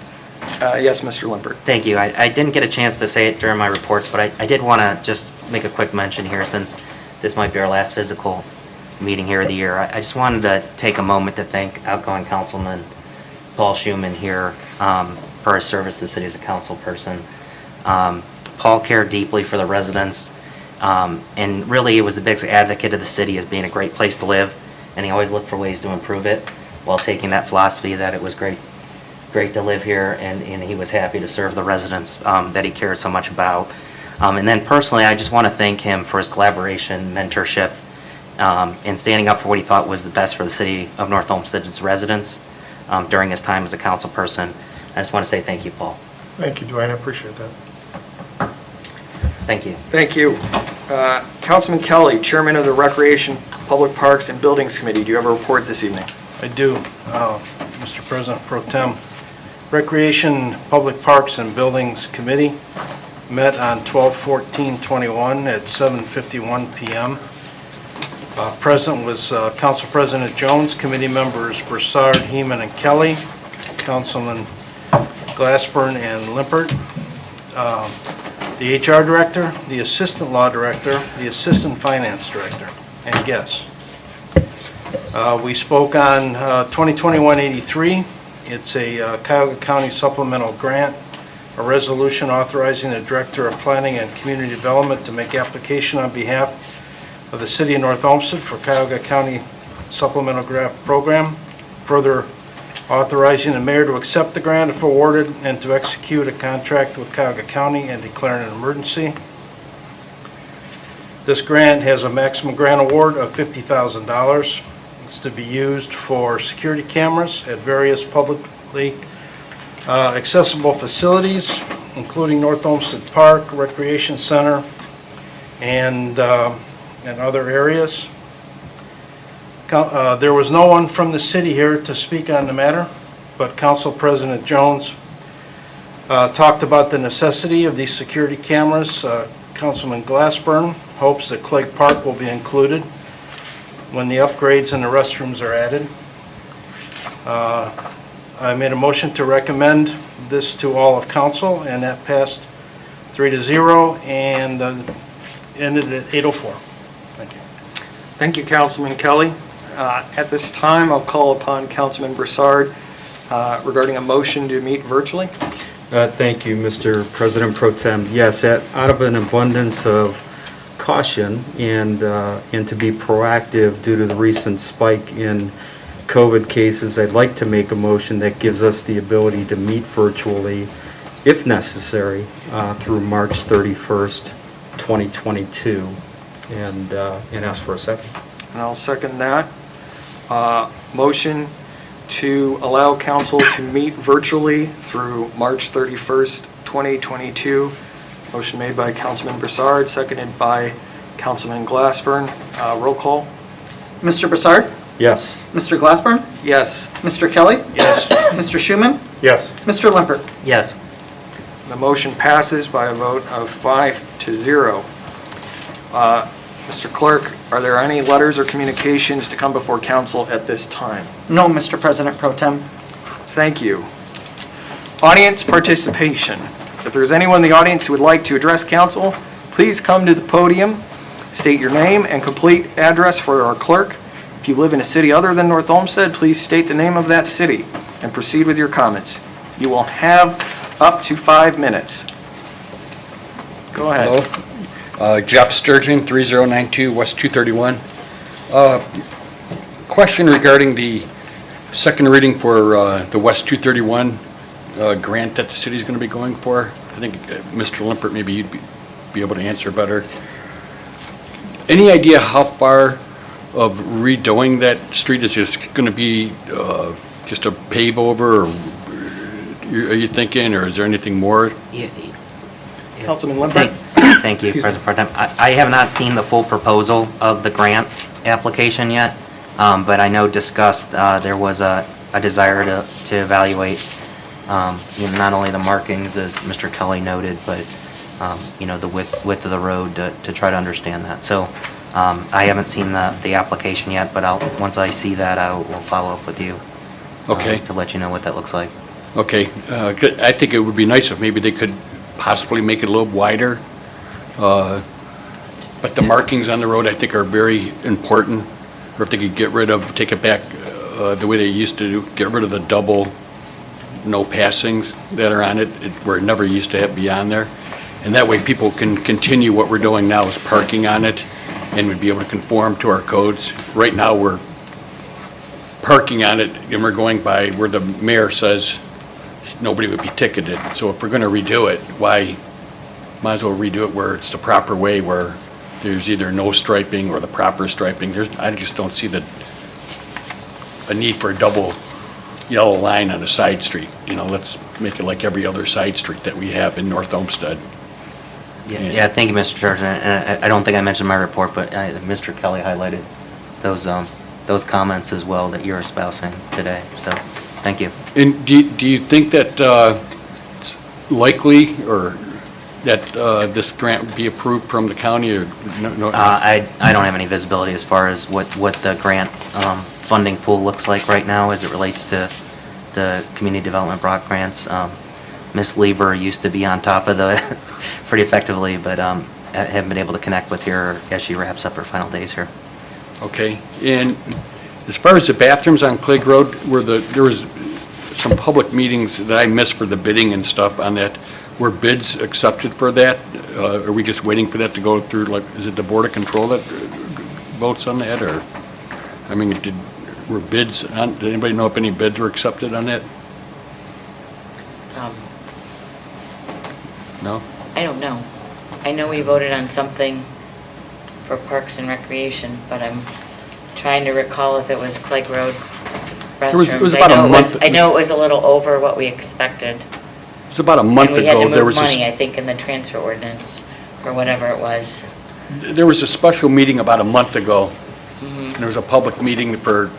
Yes, Mr. Limpert. Thank you. I didn't get a chance to say it during my reports, but I did want to just make a quick mention here, since this might be our last physical meeting here of the year. I just wanted to take a moment to thank outgoing Councilman Paul Schuman here for his service to the city as a council person. Paul cared deeply for the residents, and really was the biggest advocate of the city as being a great place to live, and he always looked for ways to improve it while taking that philosophy that it was great to live here, and he was happy to serve the residents that he cared so much about. And then personally, I just want to thank him for his collaboration, mentorship, and standing up for what he thought was the best for the city of North Olmsted's residents during his time as a council person. I just want to say thank you, Paul. Thank you, Dwayne, I appreciate that. Thank you. Thank you. Councilman Kelly, chairman of the Recreation, Public Parks, and Buildings Committee. Do you have a report this evening? I do, Mr. President Pro Tem. Recreation, Public Parks, and Buildings Committee met on 12/14/21 at 7:51 p.m. Present was Council President Jones, committee members Broussard, Heeman, and Kelly, Councilman Glassburn and Limpert, the HR Director, the Assistant Law Director, the Assistant Finance Director, and guests. We spoke on 2021-83. It's a Cuyahoga County supplemental grant, a resolution authorizing the Director of Planning and Community Development to make application on behalf of the City of North Olmsted for Cuyahoga County Supplemental Grant Program, further authorizing the mayor to accept the grant if awarded and to execute a contract with Cuyahoga County and declaring an emergency. This grant has a maximum grant award of $50,000. It's to be used for security cameras at various publicly accessible facilities, including North Olmsted Park, Recreation Center, and other areas. There was no one from the city here to speak on the matter, but Council President Jones talked about the necessity of these security cameras. Councilman Glassburn hopes that Clegg Park will be included when the upgrades and the restrooms are added. I made a motion to recommend this to all of council, and that passed 3-0 and ended at 8:04. Thank you. Thank you, Councilman Kelly. At this time, I'll call upon Councilman Broussard regarding a motion to meet virtually. Thank you, Mr. President Pro Tem. Yes, out of an abundance of caution and to be proactive due to the recent spike in COVID cases, I'd like to make a motion that gives us the ability to meet virtually, if necessary, through March 31st, 2022, and ask for a second. And I'll second that. Motion to allow council to meet virtually through March 31st, 2022. Motion made by Councilman Broussard, seconded by Councilman Glassburn. Roll call. Mr. Broussard? Yes. Mr. Glassburn? Yes. Mr. Kelly? Yes. Mr. Schuman? Yes. Mr. Limpert? Yes. The motion passes by a vote of 5-0. Mr. Clerk, are there any letters or communications to come before council at this time? No, Mr. President Pro Tem. Thank you. Audience participation. If there is anyone in the audience who would like to address council, please come to the podium, state your name and complete address for our clerk. If If you live in a city other than North Olmsted, please state the name of that city and proceed with your comments. You will have up to 5 minutes. Go ahead. Hello, Jeff Sturgeon, 3092 West 231. Question regarding the second reading for the West 231 grant that the city's going to be going for. I think Mr. Limpert, maybe you'd be able to answer better. Any idea how far of redoing that street is just going to be just a pave over, or are you thinking, or is there anything more? Councilman Limpert? Thank you, President Pro Tem. I have not seen the full proposal of the grant application yet, but I know discussed, there was a desire to evaluate, not only the markings, as Mr. Kelly noted, but, the width of the road to try to understand that. So I haven't seen the application yet, but once I see that, I will follow up with you. Okay. To let you know what that looks like. Okay, good. I think it would be nice if maybe they could possibly make it a little wider. But the markings on the road, I think, are very important. Or if they could take it back the way they used to do, get rid of the double no passings that are on it, where it never used to be on there. And that way people can continue what we're doing now, is parking on it, and we'd be able to conform to our codes. Right now, we're parking on it, and we're going by where the mayor says nobody would be ticketed. So if we're going to redo it, might as well redo it where it's the proper way, where there's either no striping or the proper striping. I just don't see a need for a double yellow line on a side street. Let's make it like every other side street that we have in North Olmsted. Yeah, thank you, Mr. George. And I don't think I mentioned in my report, but Mr. Kelly highlighted those comments as well that you're espousing today. So, thank you. And do you think that it's likely, or that this grant would be approved from the county, or no? I don't have any visibility as far as what the grant funding pool looks like right now as it relates to the community development block grants. Ms. Lieber used to be on top of the pretty effectively, but I haven't been able to connect with her as she wraps up her final days here. Okay. And as far as the bathrooms on Clegg Road, there was some public meetings that I missed for the bidding and stuff on that. Were bids accepted for that? Are we just waiting for that to go through, is it the Board of Control that votes on that, or, were bids on, did anybody know if any bids were accepted on that? No? I don't know. I know we voted on something for Parks and Recreation, but I'm trying to recall if it was Clegg Road restrooms. It was about a month. I know it was a little over what we expected. It was about a month ago. And we had to There move was money, I think, in the transfer ordinance, or whatever it was. There was a special meeting about a month ago. And there was a public meeting to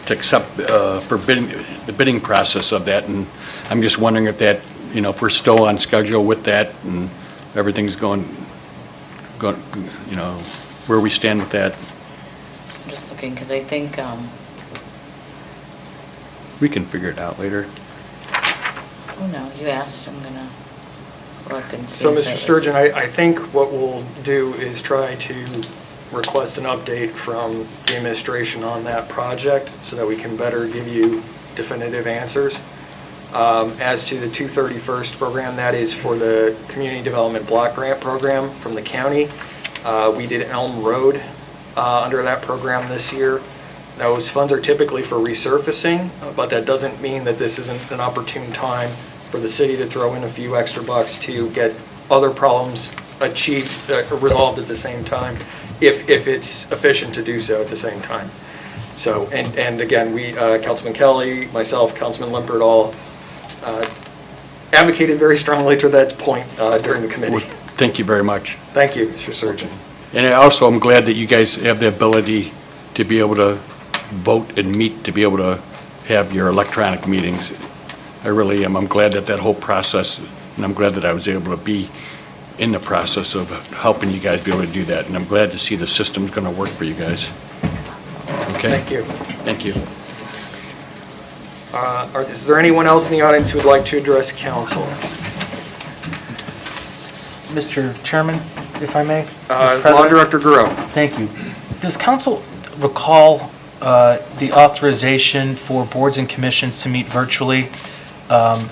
accept, for the bidding process of that. And I'm just wondering if that, if we're still on schedule with that and everything's going, where we stand with that. I'm just looking, because I think, We can figure it out later. oh no, you asked, I'm gonna look and see. So, if Mr. it was- Sturgeon, I think what we'll do is try to request an update from the administration on that project so that we can better give you definitive answers. As to the 231st program, that is for the Community Development Block Grant Program from the county. We did Elm Road under that program this year. Those funds are typically for resurfacing, but that doesn't mean that this isn't an opportune time for the city to throw in a few extra bucks to get other problems achieved, resolved at the same time, if it's efficient to do so at the same time. So, and again, we, Councilman Kelly, myself, Councilman Limpert, all advocated very strongly to that point during the committee. Thank you very much. Thank you, Mr. Surgeon. And also, I'm glad that you guys have the ability to be able to vote and meet, to be able to have your electronic meetings. I really am. I'm glad that whole process, and I'm glad that I was able to be in the process of helping you guys be able to do that. And I'm glad to see the system's going to work for you guys. Okay? Thank you. Thank you. Is there anyone else in the audience who would like to address council? Mr. Chairman, if I may? Mr. Law President? Director Guerrero. Thank you. Does council, recall the authorization for boards and commissions to meet virtually. Was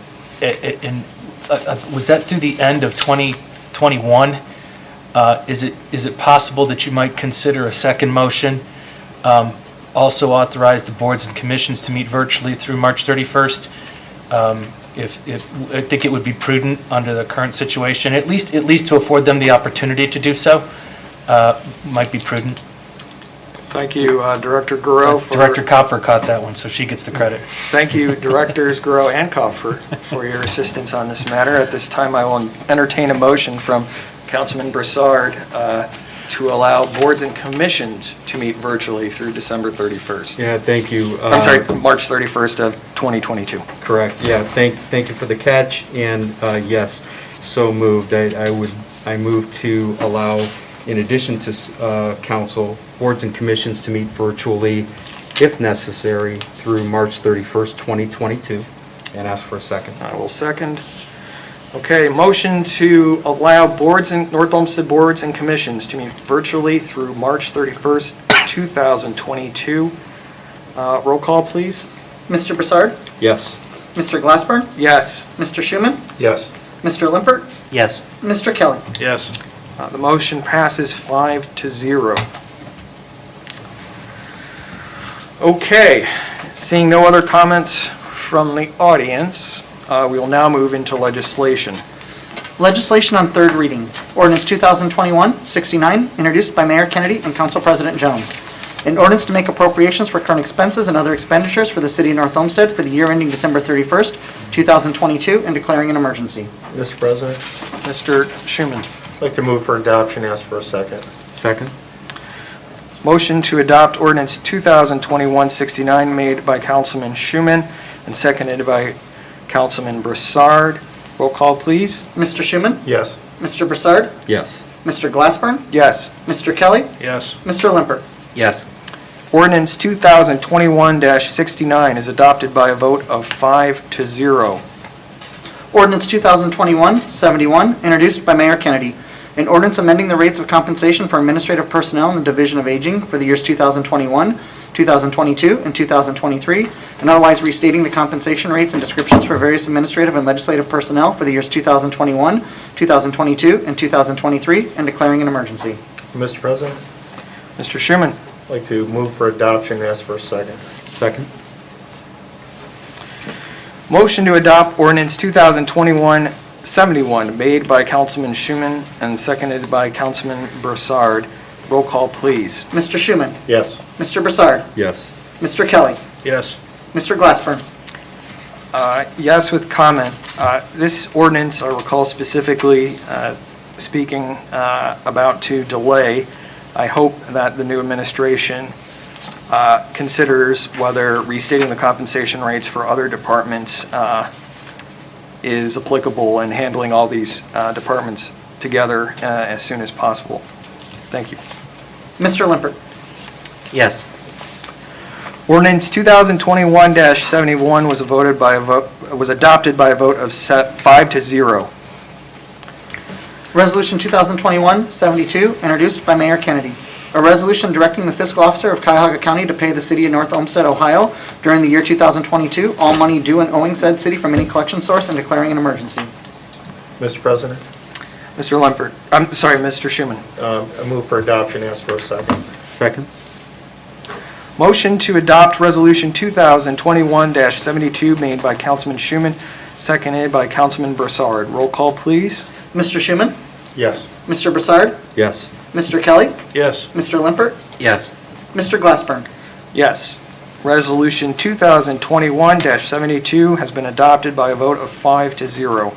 that through the end of 2021? Is it possible that you might consider a second motion? Also authorize the boards and commissions to meet virtually through March 31st? I think it would be prudent under the current situation, at least to afford them the opportunity to do so, might be prudent. Thank you, Director Guro. Director Kopfer caught that one, so she gets the credit. Thank you, Directors Guro and Kopfer, for your assistance on this matter. At this time, I will entertain a motion from Councilman Broussard to allow boards and commissions to meet virtually through December 31st. Yeah, thank you. I'm sorry, March 31st of 2022. Correct, yeah, thank you for the catch, and yes, so moved. I move to allow, in addition to council, boards and commissions to meet virtually, if necessary, through March 31st, 2022, and ask for a second. I will second. Okay, motion to allow North Olmsted boards and commissions to meet virtually through March 31st, 2022. Roll call, please. Mr. Broussard? Yes. Mr. Glassburn? Yes. Mr. Schuman? Yes. Mr. Limpert? Yes. Mr. Kelly? Yes. The motion passes 5-0. Okay, seeing no other comments from the audience, we will now move into legislation. Legislation on third reading. Ordinance 2021-69, introduced by Mayor Kennedy and Council President Jones. An ordinance to make appropriations for current expenses and other expenditures for the city of North Olmsted for the year ending December 31st, 2022, and declaring an emergency. Mr. President, Mr. Schuman. I'd like to move for adoption, ask for a second. Second? Motion to adopt ordinance 2021-69 made by Councilman Schuman and seconded by Councilman Broussard. Roll call, please. Mr. Schuman? Yes. Mr. Broussard? Yes. Mr. Glassburn? Yes. Mr. Kelly? Yes. Mr. Limpert? Yes. Ordinance 2021-69 is adopted by a vote of 5-0. Ordinance 2021-71, introduced by Mayor Kennedy. An ordinance amending the rates of compensation for administrative personnel in the Division of Aging for the years 2021, 2022, and 2023, and otherwise restating the compensation rates and descriptions for various administrative and legislative personnel for the years 2021, 2022, and 2023, and declaring an emergency. Mr. President, Mr. Schuman. I'd like to move for adoption, ask for a second. Second? Motion to adopt ordinance 2021-71 made by Councilman Schuman and seconded by Councilman Broussard. Roll call, please. Mr. Schuman? Yes. Mr. Broussard? Yes. Mr. Kelly? Yes. Mr. Glassburn? Yes, with comment. This ordinance, I recall specifically speaking about to delay. I hope that the new administration considers whether restating the compensation rates for other departments is applicable and handling all these departments together as soon as possible. Thank you. Mr. Limpert? Yes. Ordinance 2021-71 was adopted by a vote of 5-0. Resolution 2021-72, introduced by Mayor Kennedy. A resolution directing the fiscal officer of Cuyahoga County to pay the city of North Olmsted, Ohio during the year 2022, all money due and owing said city from any collection source and declaring an emergency. Mr. President, Mr. Limpert, I'm sorry, Mr. Schuman. I move for adoption, ask for a second. Second? Motion to adopt Resolution 2021-72 made by Councilman Schuman, seconded by Councilman Broussard. Roll call, please. Mr. Schuman? Yes. Mr. Broussard? Yes. Mr. Kelly? Yes. Mr. Limpert? Yes. Mr. Glassburn? Yes. Resolution 2021-72 has been adopted by a vote of 5-0.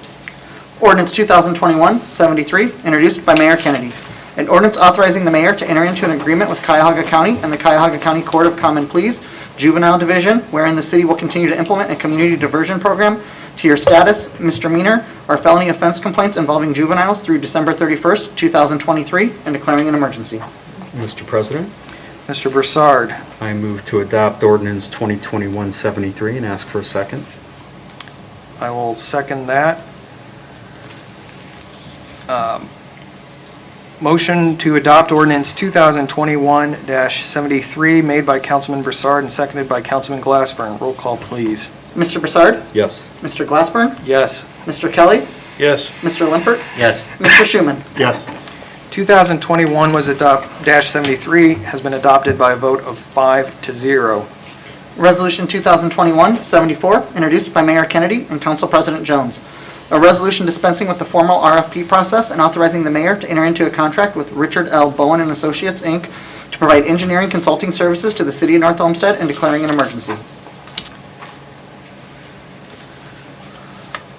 Ordinance 2021-73, introduced by Mayor Kennedy. An ordinance authorizing the mayor to enter into an agreement with Cuyahoga County and the Cuyahoga County Court of Common Pleas Juvenile Division, wherein the city will continue to implement a community diversion program to your status, misdemeanor, or felony offense complaints involving juveniles through December 31st, 2023, and declaring an emergency. Mr. President, Mr. Broussard. I move to adopt ordinance 2021-73 and ask for a second. I will second that. Motion to adopt ordinance 2021-73 made by Councilman Broussard and seconded by Councilman Glassburn. Roll call, please. Mr. Broussard? Yes. Mr. Glassburn? Yes. Mr. Kelly? Yes. Mr. Limpert? Yes. Mr. Schuman? Yes. 2021-73 has been adopted by a vote of 5-0. Resolution 2021-74, introduced by Mayor Kennedy and Council President Jones. A resolution dispensing with the formal RFP process and authorizing the mayor to enter into a contract with Richard L. Bowen and Associates, Inc. to provide engineering consulting services to the city of North Olmsted and declaring an emergency.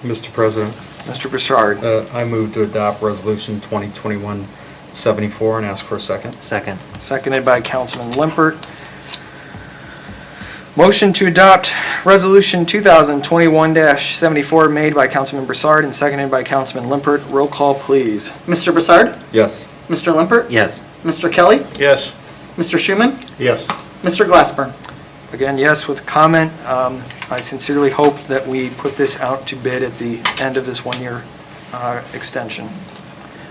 Mr. President, Mr. Broussard. I move to adopt Resolution 2021-74 and ask for a second. Second. Seconded by Councilman Limpert. Motion to adopt Resolution 2021-74 made by Councilman Broussard and seconded by Councilman Limpert. Roll call, please. Mr. Broussard? Yes. Mr. Limpert? Yes. Mr. Kelly? Yes. Mr. Schuman? Yes. Mr. Glassburn? Again, yes with comment. I sincerely hope that we put this out to bid at the end of this one-year extension.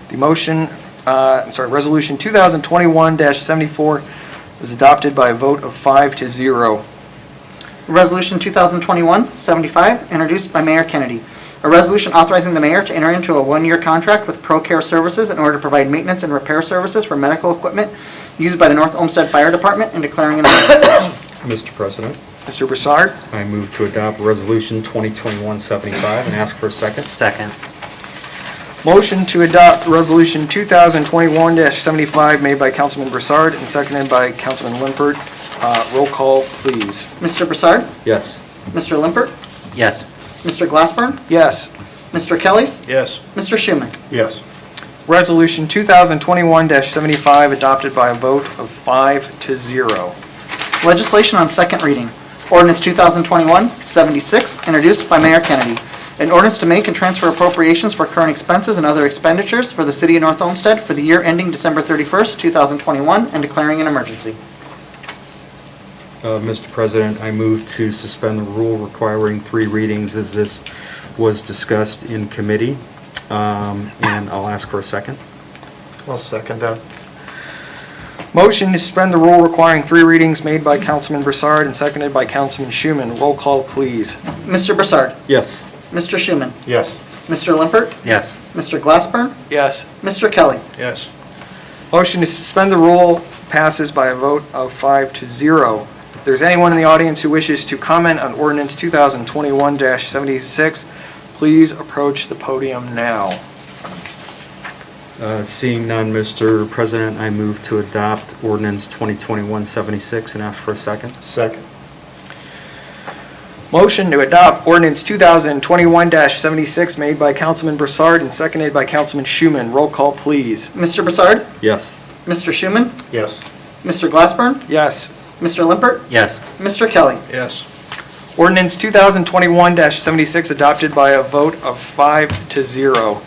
The Resolution 2021-74 is adopted by a vote of 5-0. Resolution 2021-75, introduced by Mayor Kennedy. A resolution authorizing the mayor to enter into a one-year contract with ProCare Services in order to provide maintenance and repair services for medical equipment used by the North Olmsted Fire Department and declaring an emergency. Mr. President, Mr. Broussard. I move to adopt Resolution 2021-75 and ask for a second. Second. Motion to adopt Resolution 2021-75 made by Councilman Broussard and seconded by Councilman Limpert. Roll call, please. Mr. Broussard? Yes. Mr. Limpert? Yes. Mr. Glassburn? Yes. Mr. Kelly? Yes. Mr. Schuman? Yes. Resolution 2021-75 adopted by a vote of 5-0. Legislation on second reading. Ordinance 2021-76, introduced by Mayor Kennedy. An ordinance to make and transfer appropriations for current expenses and other expenditures for the city of North Olmsted for the year ending December 31st, 2021, and declaring an emergency. Mr. President, I move to suspend the rule requiring 3 readings as this was discussed in committee, and I'll ask for a second. I'll second that. Motion to suspend the rule requiring 3 readings made by Councilman Broussard and seconded by Councilman Schuman. Roll call, please. Mr. Broussard? Yes. Mr. Schuman? Yes. Mr. Limpert? Yes. Mr. Glassburn? Yes. Mr. Kelly? Yes. Motion to suspend the rule passes by a vote of 5-0. If there's anyone in the audience who wishes to comment on ordinance 2021-76, please approach the podium now. Seeing none, Mr. President, I move to adopt Ordinance 2021-76 and ask for a second. Second. Motion to adopt ordinance 2021-76 made by Councilman Broussard and seconded by Councilman Schuman. Roll call, please. Mr. Broussard? Yes. Mr. Schuman? Yes. Mr. Glassburn? Yes. Mr. Limpert? Yes. Mr. Kelly? Yes. Ordinance 2021-76 adopted by a vote of 5-0.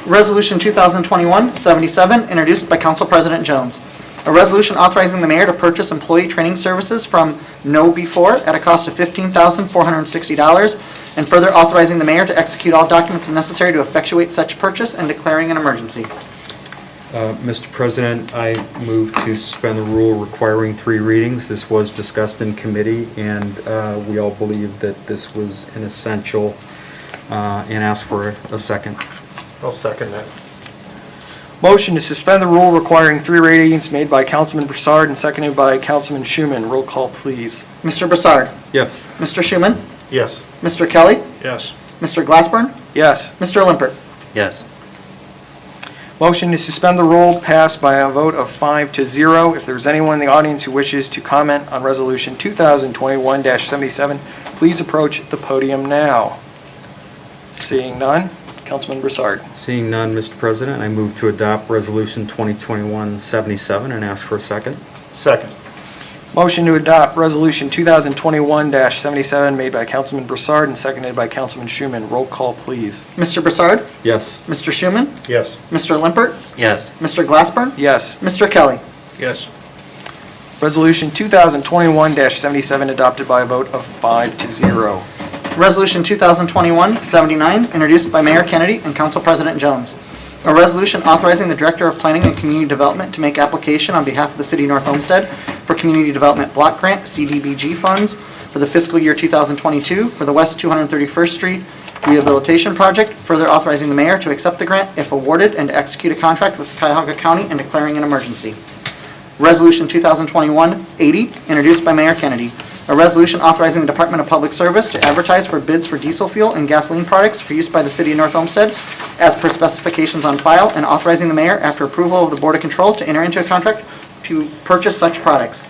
Resolution 2021-77, introduced by Council President Jones. A resolution authorizing the mayor to purchase employee training services from KnowBe4 at a cost of $15,460, and further authorizing the mayor to execute all documents necessary to effectuate such purchase and declaring an emergency. Mr. President, I move to suspend the rule requiring 3 readings. This was discussed in committee, and we all believe that this was an essential, and ask for a second. I'll second that. Motion to suspend the rule requiring 3 readings made by Councilman Broussard and seconded by Councilman Schuman. Roll call, please. Mr. Broussard? Yes. Mr. Schuman? Yes. Mr. Kelly? Yes. Mr. Glassburn? Yes. Mr. Limpert? Yes. Motion to suspend the rule passed by a vote of 5-0. If there's anyone in the audience who wishes to comment on Resolution 2021-77, please approach the podium now. Seeing none, Councilman Broussard. Seeing none, Mr. President, I move to adopt Resolution 2021-77 and ask for a second. Second. Motion to adopt Resolution 2021-77 made by Councilman Broussard and seconded by Councilman Schuman. Roll call, please. Mr. Broussard? Yes. Mr. Schuman? Yes. Mr. Limpert? Yes. Mr. Glassburn? Yes. Mr. Kelly? Yes. Resolution 2021-77 adopted by a vote of 5-0. Resolution 2021-79, introduced by Mayor Kennedy and Council President Jones. A resolution authorizing the Director of Planning and Community Development to make application on behalf of the City of North Olmsted for Community Development Block Grant CDBG funds for the fiscal year 2022 for the West 231st Street Rehabilitation Project, further authorizing the mayor to accept the grant if awarded and to execute a contract with Cuyahoga County and declaring an emergency. Resolution 2021-80, introduced by Mayor Kennedy. A resolution authorizing the Department of Public Service to advertise for bids for diesel fuel and gasoline products for use by the City of North Olmsted as per specifications on file, and authorizing the mayor, after approval of the Board of Control, to enter into a contract to purchase such products.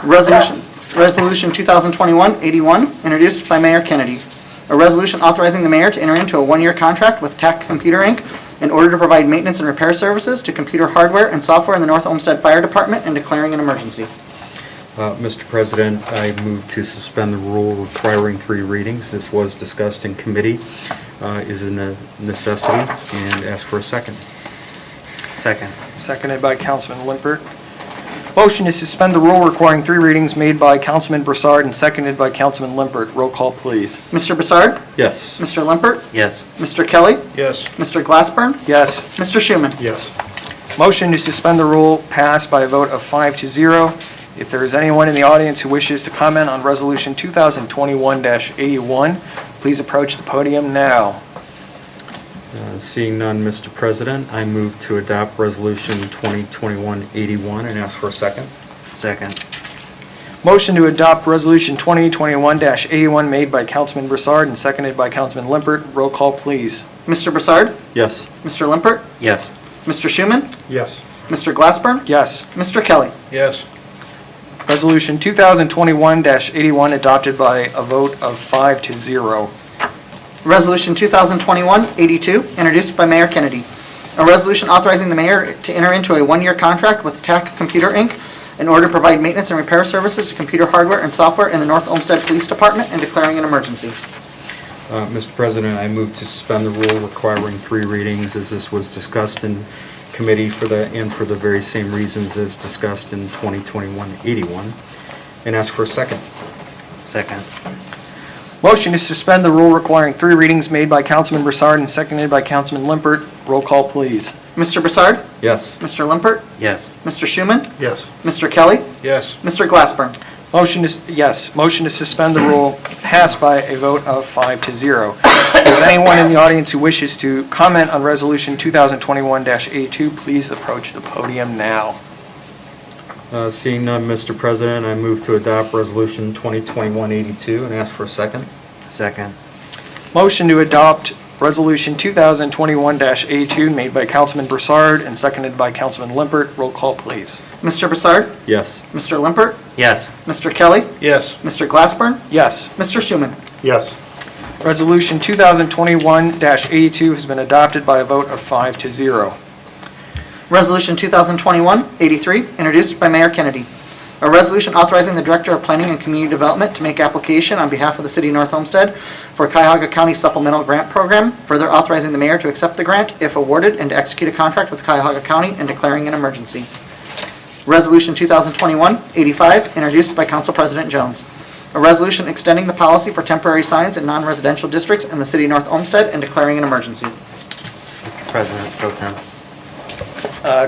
Resolution 2021-81, introduced by Mayor Kennedy. A resolution authorizing the mayor to enter into a one-year contract with TAC Computer Inc. in order to provide maintenance and repair services to computer hardware and software in the North Olmsted Fire Department and declaring an emergency. Mr. President, I move to suspend the rule requiring 3 readings. This was discussed in committee, is a necessity, and ask for a second. Second. Seconded by Councilman Limpert. Motion to suspend the rule requiring 3 readings made by Councilman Broussard and seconded by Councilman Limpert. Roll call, please. Mr. Broussard? Yes. Mr. Limpert? Yes. Mr. Kelly? Yes. Mr. Glassburn? Yes. Mr. Schuman? Yes. Motion to suspend the rule passed by a vote of 5-0. If there is anyone in the audience who wishes to comment on Resolution 2021-81, please approach the podium now. Seeing none, Mr. President, I move to adopt Resolution 2021-81 and ask for a second. Second. Motion to adopt Resolution 2021-81 made by Councilman Broussard and seconded by Councilman Limpert. Roll call, please. Mr. Broussard? Yes. Mr. Limpert? Yes. Mr. Schuman? Yes. Mr. Glassburn? Yes. Mr. Kelly? Yes. Resolution 2021-81 adopted by a vote of 5-0. Resolution 2021-82, introduced by Mayor Kennedy. A resolution authorizing the mayor to enter into a one-year contract with TAC Computer Inc. in order to provide maintenance and repair services to computer hardware and software in the North Olmsted Police Department and declaring an emergency. Mr. President, I move to suspend the rule requiring 3 readings as this was discussed in committee for the very same reasons as discussed in 2021-81 and ask for a second. Second. Motion to suspend the rule requiring 3 readings made by Councilman Broussard and seconded by Councilman Limpert. Roll call, please. Mr. Broussard? Yes. Mr. Limpert? Yes. Mr. Schuman? Yes. Mr. Kelly? Yes. Mr. Glassburn? Motion to suspend the rule passed by a vote of 5-0. If there's anyone in the audience who wishes to comment on Resolution 2021-82, please approach the podium now. Seeing none, Mr. President, I move to adopt Resolution 2021-82 and ask for a second. Second. Motion to adopt Resolution 2021-82 made by Councilman Broussard and seconded by Councilman Limpert. Roll call, please. Mr. Broussard? Yes. Mr. Limpert? Yes. Mr. Kelly? Yes. Mr. Glassburn? Yes. Mr. Schuman? Yes. Resolution 2021-82 has been adopted by a vote of 5-0. Resolution 2021-83, introduced by Mayor Kennedy. A resolution authorizing the Director of Planning and Community Development to make application on behalf of the City of North Olmsted for Cuyahoga County Supplemental Grant Program, further authorizing the mayor to accept the grant if awarded and to execute a contract with Cuyahoga County and declaring an emergency. Resolution 2021-85, introduced by Council President Jones. A resolution extending the policy for temporary signs in non-residential districts in the City of North Olmsted and declaring an emergency. Mr. President Pro Tem,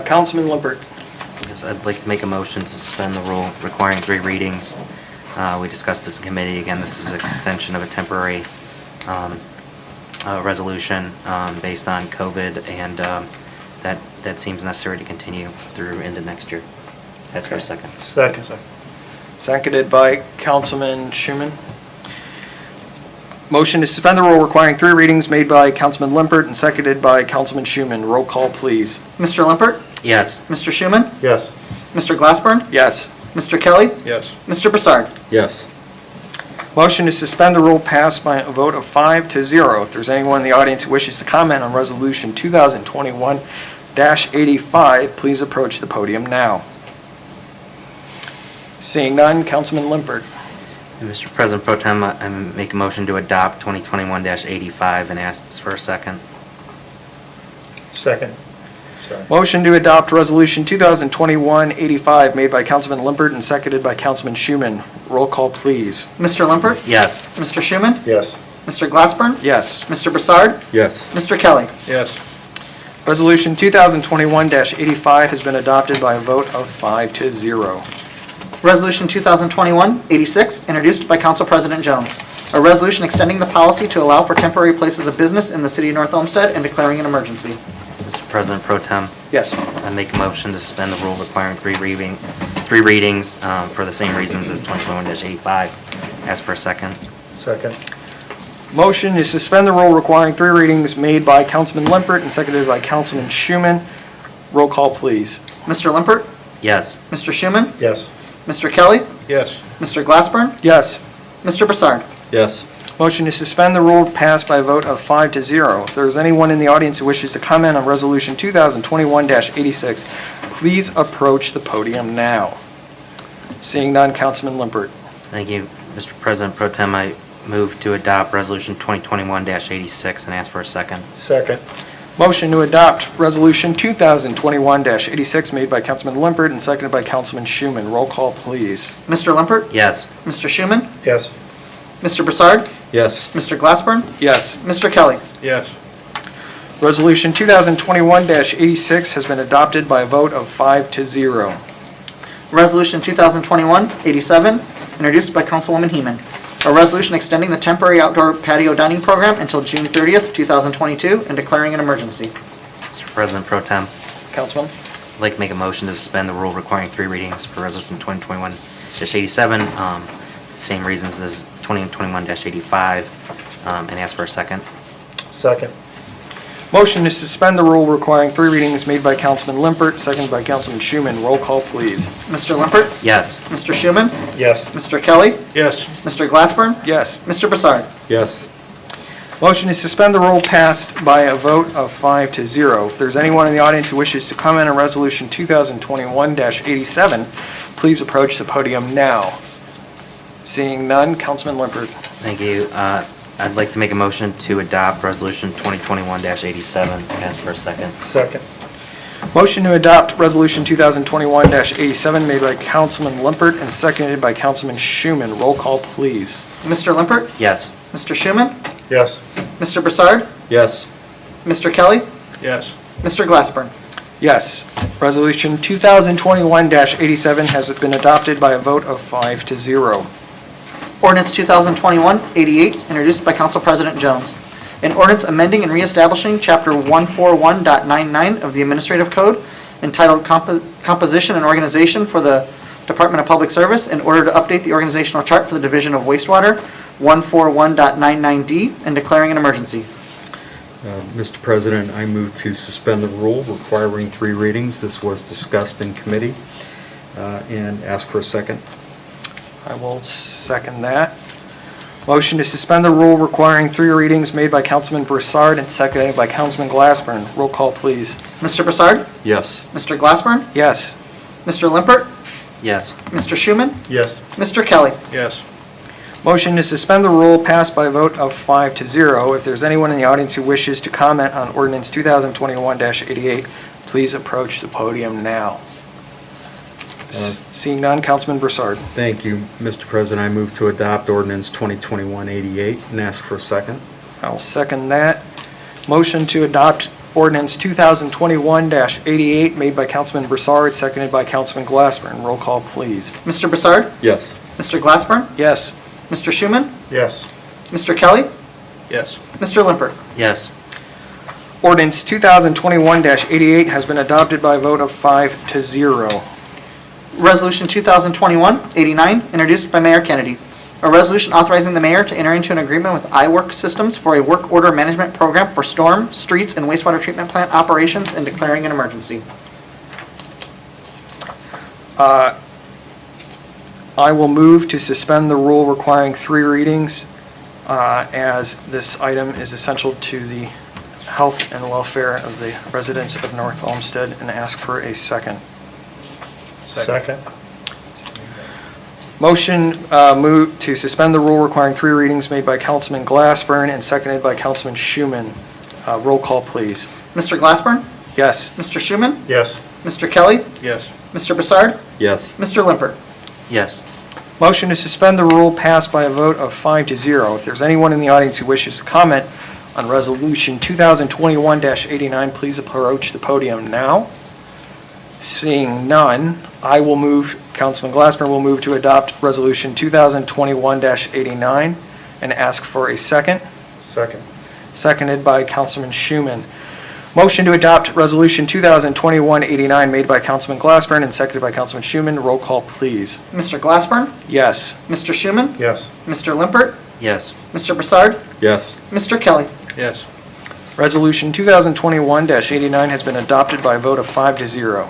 Councilman Limpert. yes, I'd like to make a motion to suspend the rule requiring 3 readings. We discussed this in committee. Again, this is an extension of a temporary resolution based on COVID, and that seems necessary to continue through into next year. That's for a second. Second. Seconded by Councilman Schuman. Motion to suspend the rule requiring 3 readings made by Councilman Limpert and seconded by Councilman Schuman. Roll call, please. Mr. Limpert? Yes. Mr. Schuman? Yes. Mr. Glassburn? Yes. Mr. Kelly? Yes. Mr. Broussard? Yes. Motion to suspend the rule passed by a vote of 5-0. If there's anyone in the audience who wishes to comment on Resolution 2021-85, please approach the podium now. Seeing none, Councilman Limpert. And Mr. President Pro Tem, I make a motion to adopt 2021-85 and ask for a second. Second. Sorry. Motion to adopt Resolution 2021-85 made by Councilman Limpert and seconded by Councilman Schuman. Roll call, please. Mr. Limpert? Yes. Mr. Schuman? Yes. Mr. Glassburn? Yes. Mr. Broussard? Yes. Mr. Kelly? Yes. Resolution 2021-85 has been adopted by a vote of 5-0. Resolution 2021-86, introduced by Council President Jones. A resolution extending the policy to allow for temporary places of business in the city of North Olmsted and declaring an emergency. Mr. President Pro Tem, Yes. I make a motion to suspend the rule requiring three readings for the same reasons as 2021-85. Ask for a second. Second. Motion to suspend the rule requiring 3 readings made by Councilman Limpert and seconded by Councilman Schuman. Roll call, please. Mr. Limpert? Yes. Mr. Schuman? Yes. Mr. Kelly? Yes. Mr. Glassburn? Yes. Mr. Broussard? Yes. Motion to suspend the rule passed by a vote of 5-0. If there is anyone in the audience who wishes to comment on Resolution 2021-86, please approach the podium now. Seeing none, Councilman Limpert. Thank you, Mr. President Pro Tem. I move to adopt Resolution 2021-86 and ask for a second. Second. Motion to adopt Resolution 2021-86 made by Councilman Limpert and seconded by Councilman Schuman. Roll call, please. Mr. Limpert? Yes. Mr. Schuman? Yes. Mr. Broussard? Yes. Mr. Glassburn? Yes. Mr. Kelly? Yes. Resolution 2021-86 has been adopted by a vote of 5-0. Resolution 2021-87, introduced by Councilwoman Heeman. A resolution extending the temporary outdoor patio dining program until June 30th, 2022, and declaring an emergency. Mr. President Pro Tem, Councilman? I'd like to make a motion to suspend the rule requiring 3 readings for Resolution 2021-87, same reasons as 2021-85, and ask for a second. Second. Motion to suspend the rule requiring 3 readings made by Councilman Limpert, seconded by Councilman Schuman. Roll call, please. Mr. Limpert? Yes. Mr. Schuman? Yes. Mr. Kelly? Yes. Mr. Glassburn? Yes. Mr. Broussard? Yes. Motion to suspend the rule passed by a vote of 5-0. If there's anyone in the audience who wishes to comment on Resolution 2021-87, please approach the podium now. Seeing none, Councilman Limpert. Thank you. I'd like to make a motion to adopt Resolution 2021-87. Ask for a second. Second. Motion to adopt Resolution 2021-87 made by Councilman Limpert and seconded by Councilman Schuman. Roll call, please. Mr. Limpert? Yes. Mr. Schuman? Yes. Mr. Broussard? Yes. Mr. Kelly? Yes. Mr. Glassburn? Yes. Resolution 2021-87 has been adopted by a vote of 5-0. Ordinance 2021-88, introduced by Council President Jones. An ordinance amending and reestablishing Chapter 141.99 of the Administrative Code entitled Composition and Organization for the Department of Public Service in order to update the organizational chart for the Division of Wastewater, 141.99D, and declaring an emergency. Mr. President, I move to suspend the rule requiring 3 readings. This was discussed in committee, and ask for a second. I will second that. Motion to suspend the rule requiring 3 readings made by Councilman Broussard and seconded by Councilman Glassburn. Roll call, please. Mr. Broussard? Yes. Mr. Glassburn? Yes. Mr. Limpert? Yes. Mr. Schuman? Yes. Mr. Kelly? Yes. Motion to suspend the rule passed by a vote of 5-0. If there's anyone in the audience who wishes to comment on Ordinance 2021-88, please approach the podium now. Seeing none, Councilman Broussard. Thank you, Mr. President. I move to adopt Ordinance 2021-88 and ask for a second. I'll second that. Motion to adopt Ordinance 2021-88 made by Councilman Broussard, seconded by Councilman Glassburn. Roll call, please. Mr. Broussard? Yes. Mr. Glassburn? Yes. Mr. Schuman? Yes. Mr. Kelly? Yes. Mr. Limpert? Yes. Ordinance 2021-88 has been adopted by a vote of 5-0. Resolution 2021-89, introduced by Mayor Kennedy. A resolution authorizing the mayor to enter into an agreement with iWork Systems for a work order management program for storm, streets, and wastewater treatment plant operations and declaring an emergency. I will move to suspend the rule requiring 3 readings as this item is essential to the health and welfare of the residents of North Olmsted and ask for a second. Second. Motion move to suspend the rule requiring 3 readings made by Councilman Glassburn and seconded by Councilman Schuman. Roll call, please. Mr. Glassburn? Yes. Mr. Schuman? Yes. Mr. Kelly? Yes. Mr. Broussard? Yes. Mr. Limpert? Yes. Motion to suspend the rule passed by a vote of 5-0. If there's anyone in the audience who wishes to comment on Resolution 2021-89, please approach the podium now. Seeing none, I will move, Councilman Glassman will move to adopt Resolution 2021-89 and ask for a second. Second. Seconded by Councilman Schuman. Motion to adopt Resolution 2021-89 made by Councilman Glassburn and seconded by Councilman Schuman. Roll call, please. Mr. Glassburn? Yes. Mr. Schuman? Yes. Mr. Limpert? Yes. Mr. Broussard? Yes. Mr. Kelly? Yes. Resolution 2021-89 has been adopted by a vote of 5-0.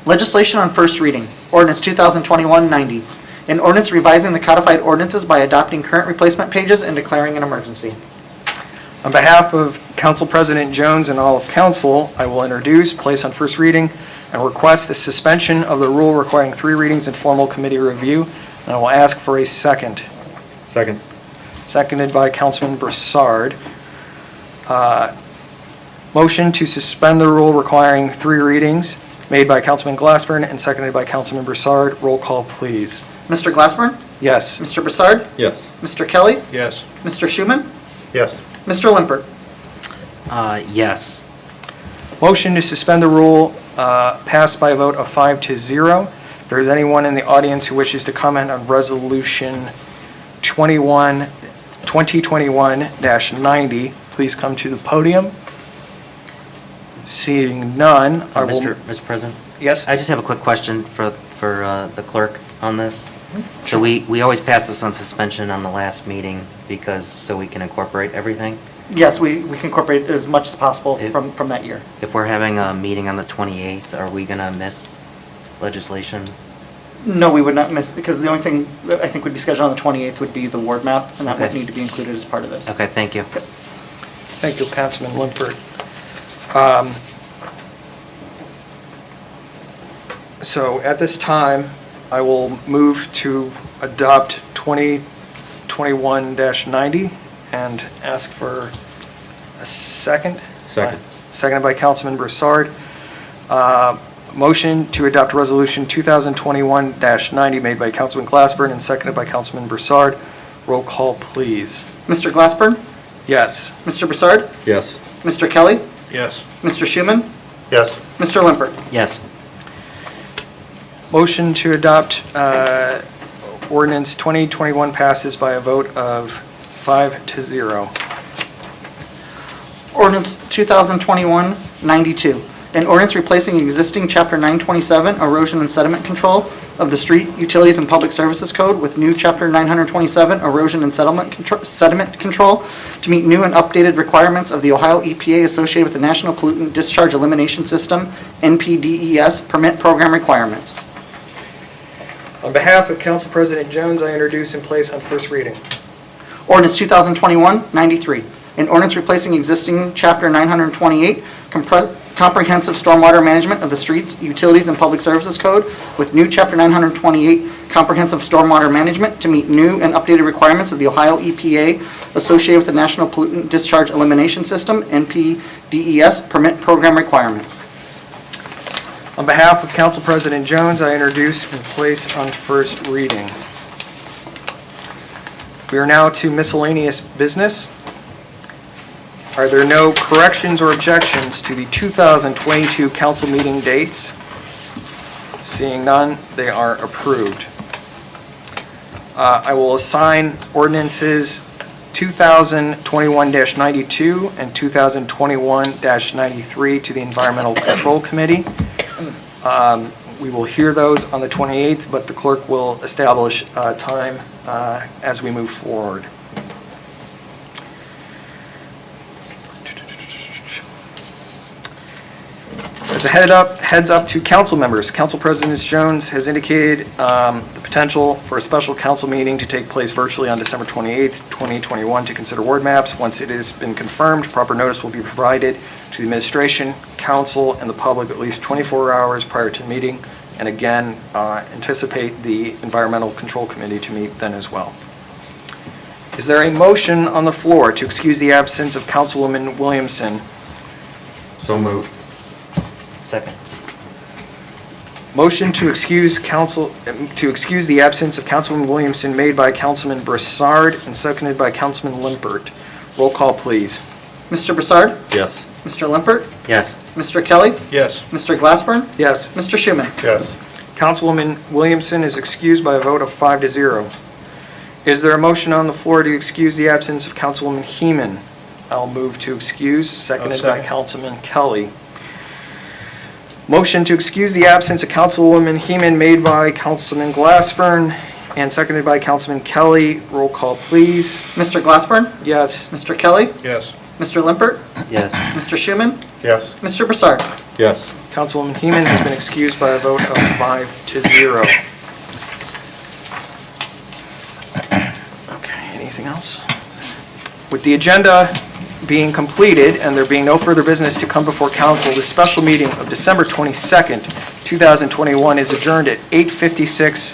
Legislation on first reading. Ordinance 2021-90. An ordinance revising the codified ordinances by adopting current replacement pages and declaring an emergency. On behalf of Council President Jones and all of council, I will introduce, place on first reading, and request the suspension of the rule requiring 3 readings and formal committee review, and I will ask for a second. Second. Seconded by Councilman Broussard. Motion to suspend the rule requiring 3 readings made by Councilman Glassburn and seconded by Councilman Broussard. Roll call, please. Mr. Glassburn? Yes. Mr. Broussard? Yes. Mr. Kelly? Yes. Mr. Schuman? Yes. Mr. Limpert? Yes. Motion to suspend the rule passed by a vote of 5-0. If there is anyone in the audience who wishes to comment on Resolution 2021-90, please come to the podium. Seeing none, I will... Mr. President? Yes? I just have a quick question for the clerk on this. So we always pass this on suspension on the last meeting so we can incorporate everything. Yes, we can incorporate as much as possible It- from that year. If we're having a meeting on the 28th, are we going to miss legislation? No, we would not miss, because the only thing that I think would be scheduled on the 28th would be the ward map, and that would Okay. need to be included as part of this. Okay, thank you. Thank you, Councilman Limpert. So at this time, I will move to adopt 2021-90 and ask for a second. Second. Seconded by Councilman Broussard. Motion to adopt Resolution 2021-90 made by Councilman Glassburn and seconded by Councilman Broussard. Roll call, please. Mr. Glassburn? Yes. Mr. Broussard? Yes. Mr. Kelly? Yes. Mr. Schuman? Yes. Mr. Limpert? Yes. Motion to adopt ordinance 2021 passes by a vote of 5-0. Ordinance 2021-92. An ordinance replacing existing Chapter 927 Erosion and Sediment Control of the Street Utilities and Public Services Code with new Chapter 927 Erosion and Sediment Control to meet new and updated requirements of the Ohio EPA associated with the National Pollutant Discharge Elimination System, NPDES, permit program requirements. On behalf of Council President Jones, I introduce and place on first reading. Ordinance 2021-93. An ordinance replacing existing Chapter 928 Comprehensive Stormwater Management of the Streets, Utilities, and Public Services Code with new Chapter 928 Comprehensive Stormwater Management to meet new and updated requirements of the Ohio EPA associated with the National Pollutant Discharge Elimination System, NPDES, permit program requirements. On behalf of Council President Jones, I introduce and place on first reading. We are now to miscellaneous business. Are there no corrections or objections to the 2022 council meeting dates? Seeing none, they are approved. I will assign ordinances 2021-92 and 2021-93 to the Environmental Control Committee. We will hear those on the 28th, but the clerk will establish time as we move forward. As a heads up to council members, Council President Jones has indicated the potential for a special council meeting to take place virtually on December 28th, 2021 to consider ward maps. Once it has been confirmed, proper notice will be provided to the administration, council, and the public at least 24 hours prior to the meeting. And again, anticipate the Environmental Control Committee to meet then as well. Is there a motion on the floor to excuse the absence of Councilwoman Williamson? So moved. Second. Motion to excuse the absence of Councilwoman Williamson made by Councilman Broussard and seconded by Councilman Limpert. Roll call, please. Mr. Broussard, Yes. Mr. Limpert, Yes. Mr. Kelly, Yes. Mr. Glassburn, Yes. Mr. Schuman. Yes. Councilwoman Williamson is excused by a vote of 5-0. Is there a motion on the floor to excuse the absence of Councilwoman Heeman? I'll move to excuse, seconded by second. Councilman Kelly. Motion to excuse the absence of Councilwoman Heeman made by Councilman Glassburn and seconded by Councilman Kelly. Roll call, please. Mr. Glassburn, Yes. Mr. Kelly, Yes. Mr. Limpert, Yes. Mr. Schuman, Yes. Mr. Broussard. Yes. Councilwoman Heeman has been excused by a vote of 5-0. Okay, anything else? With the agenda being completed and there being no further business to come before council, the special meeting of December 22nd, 2021 is adjourned at 8:56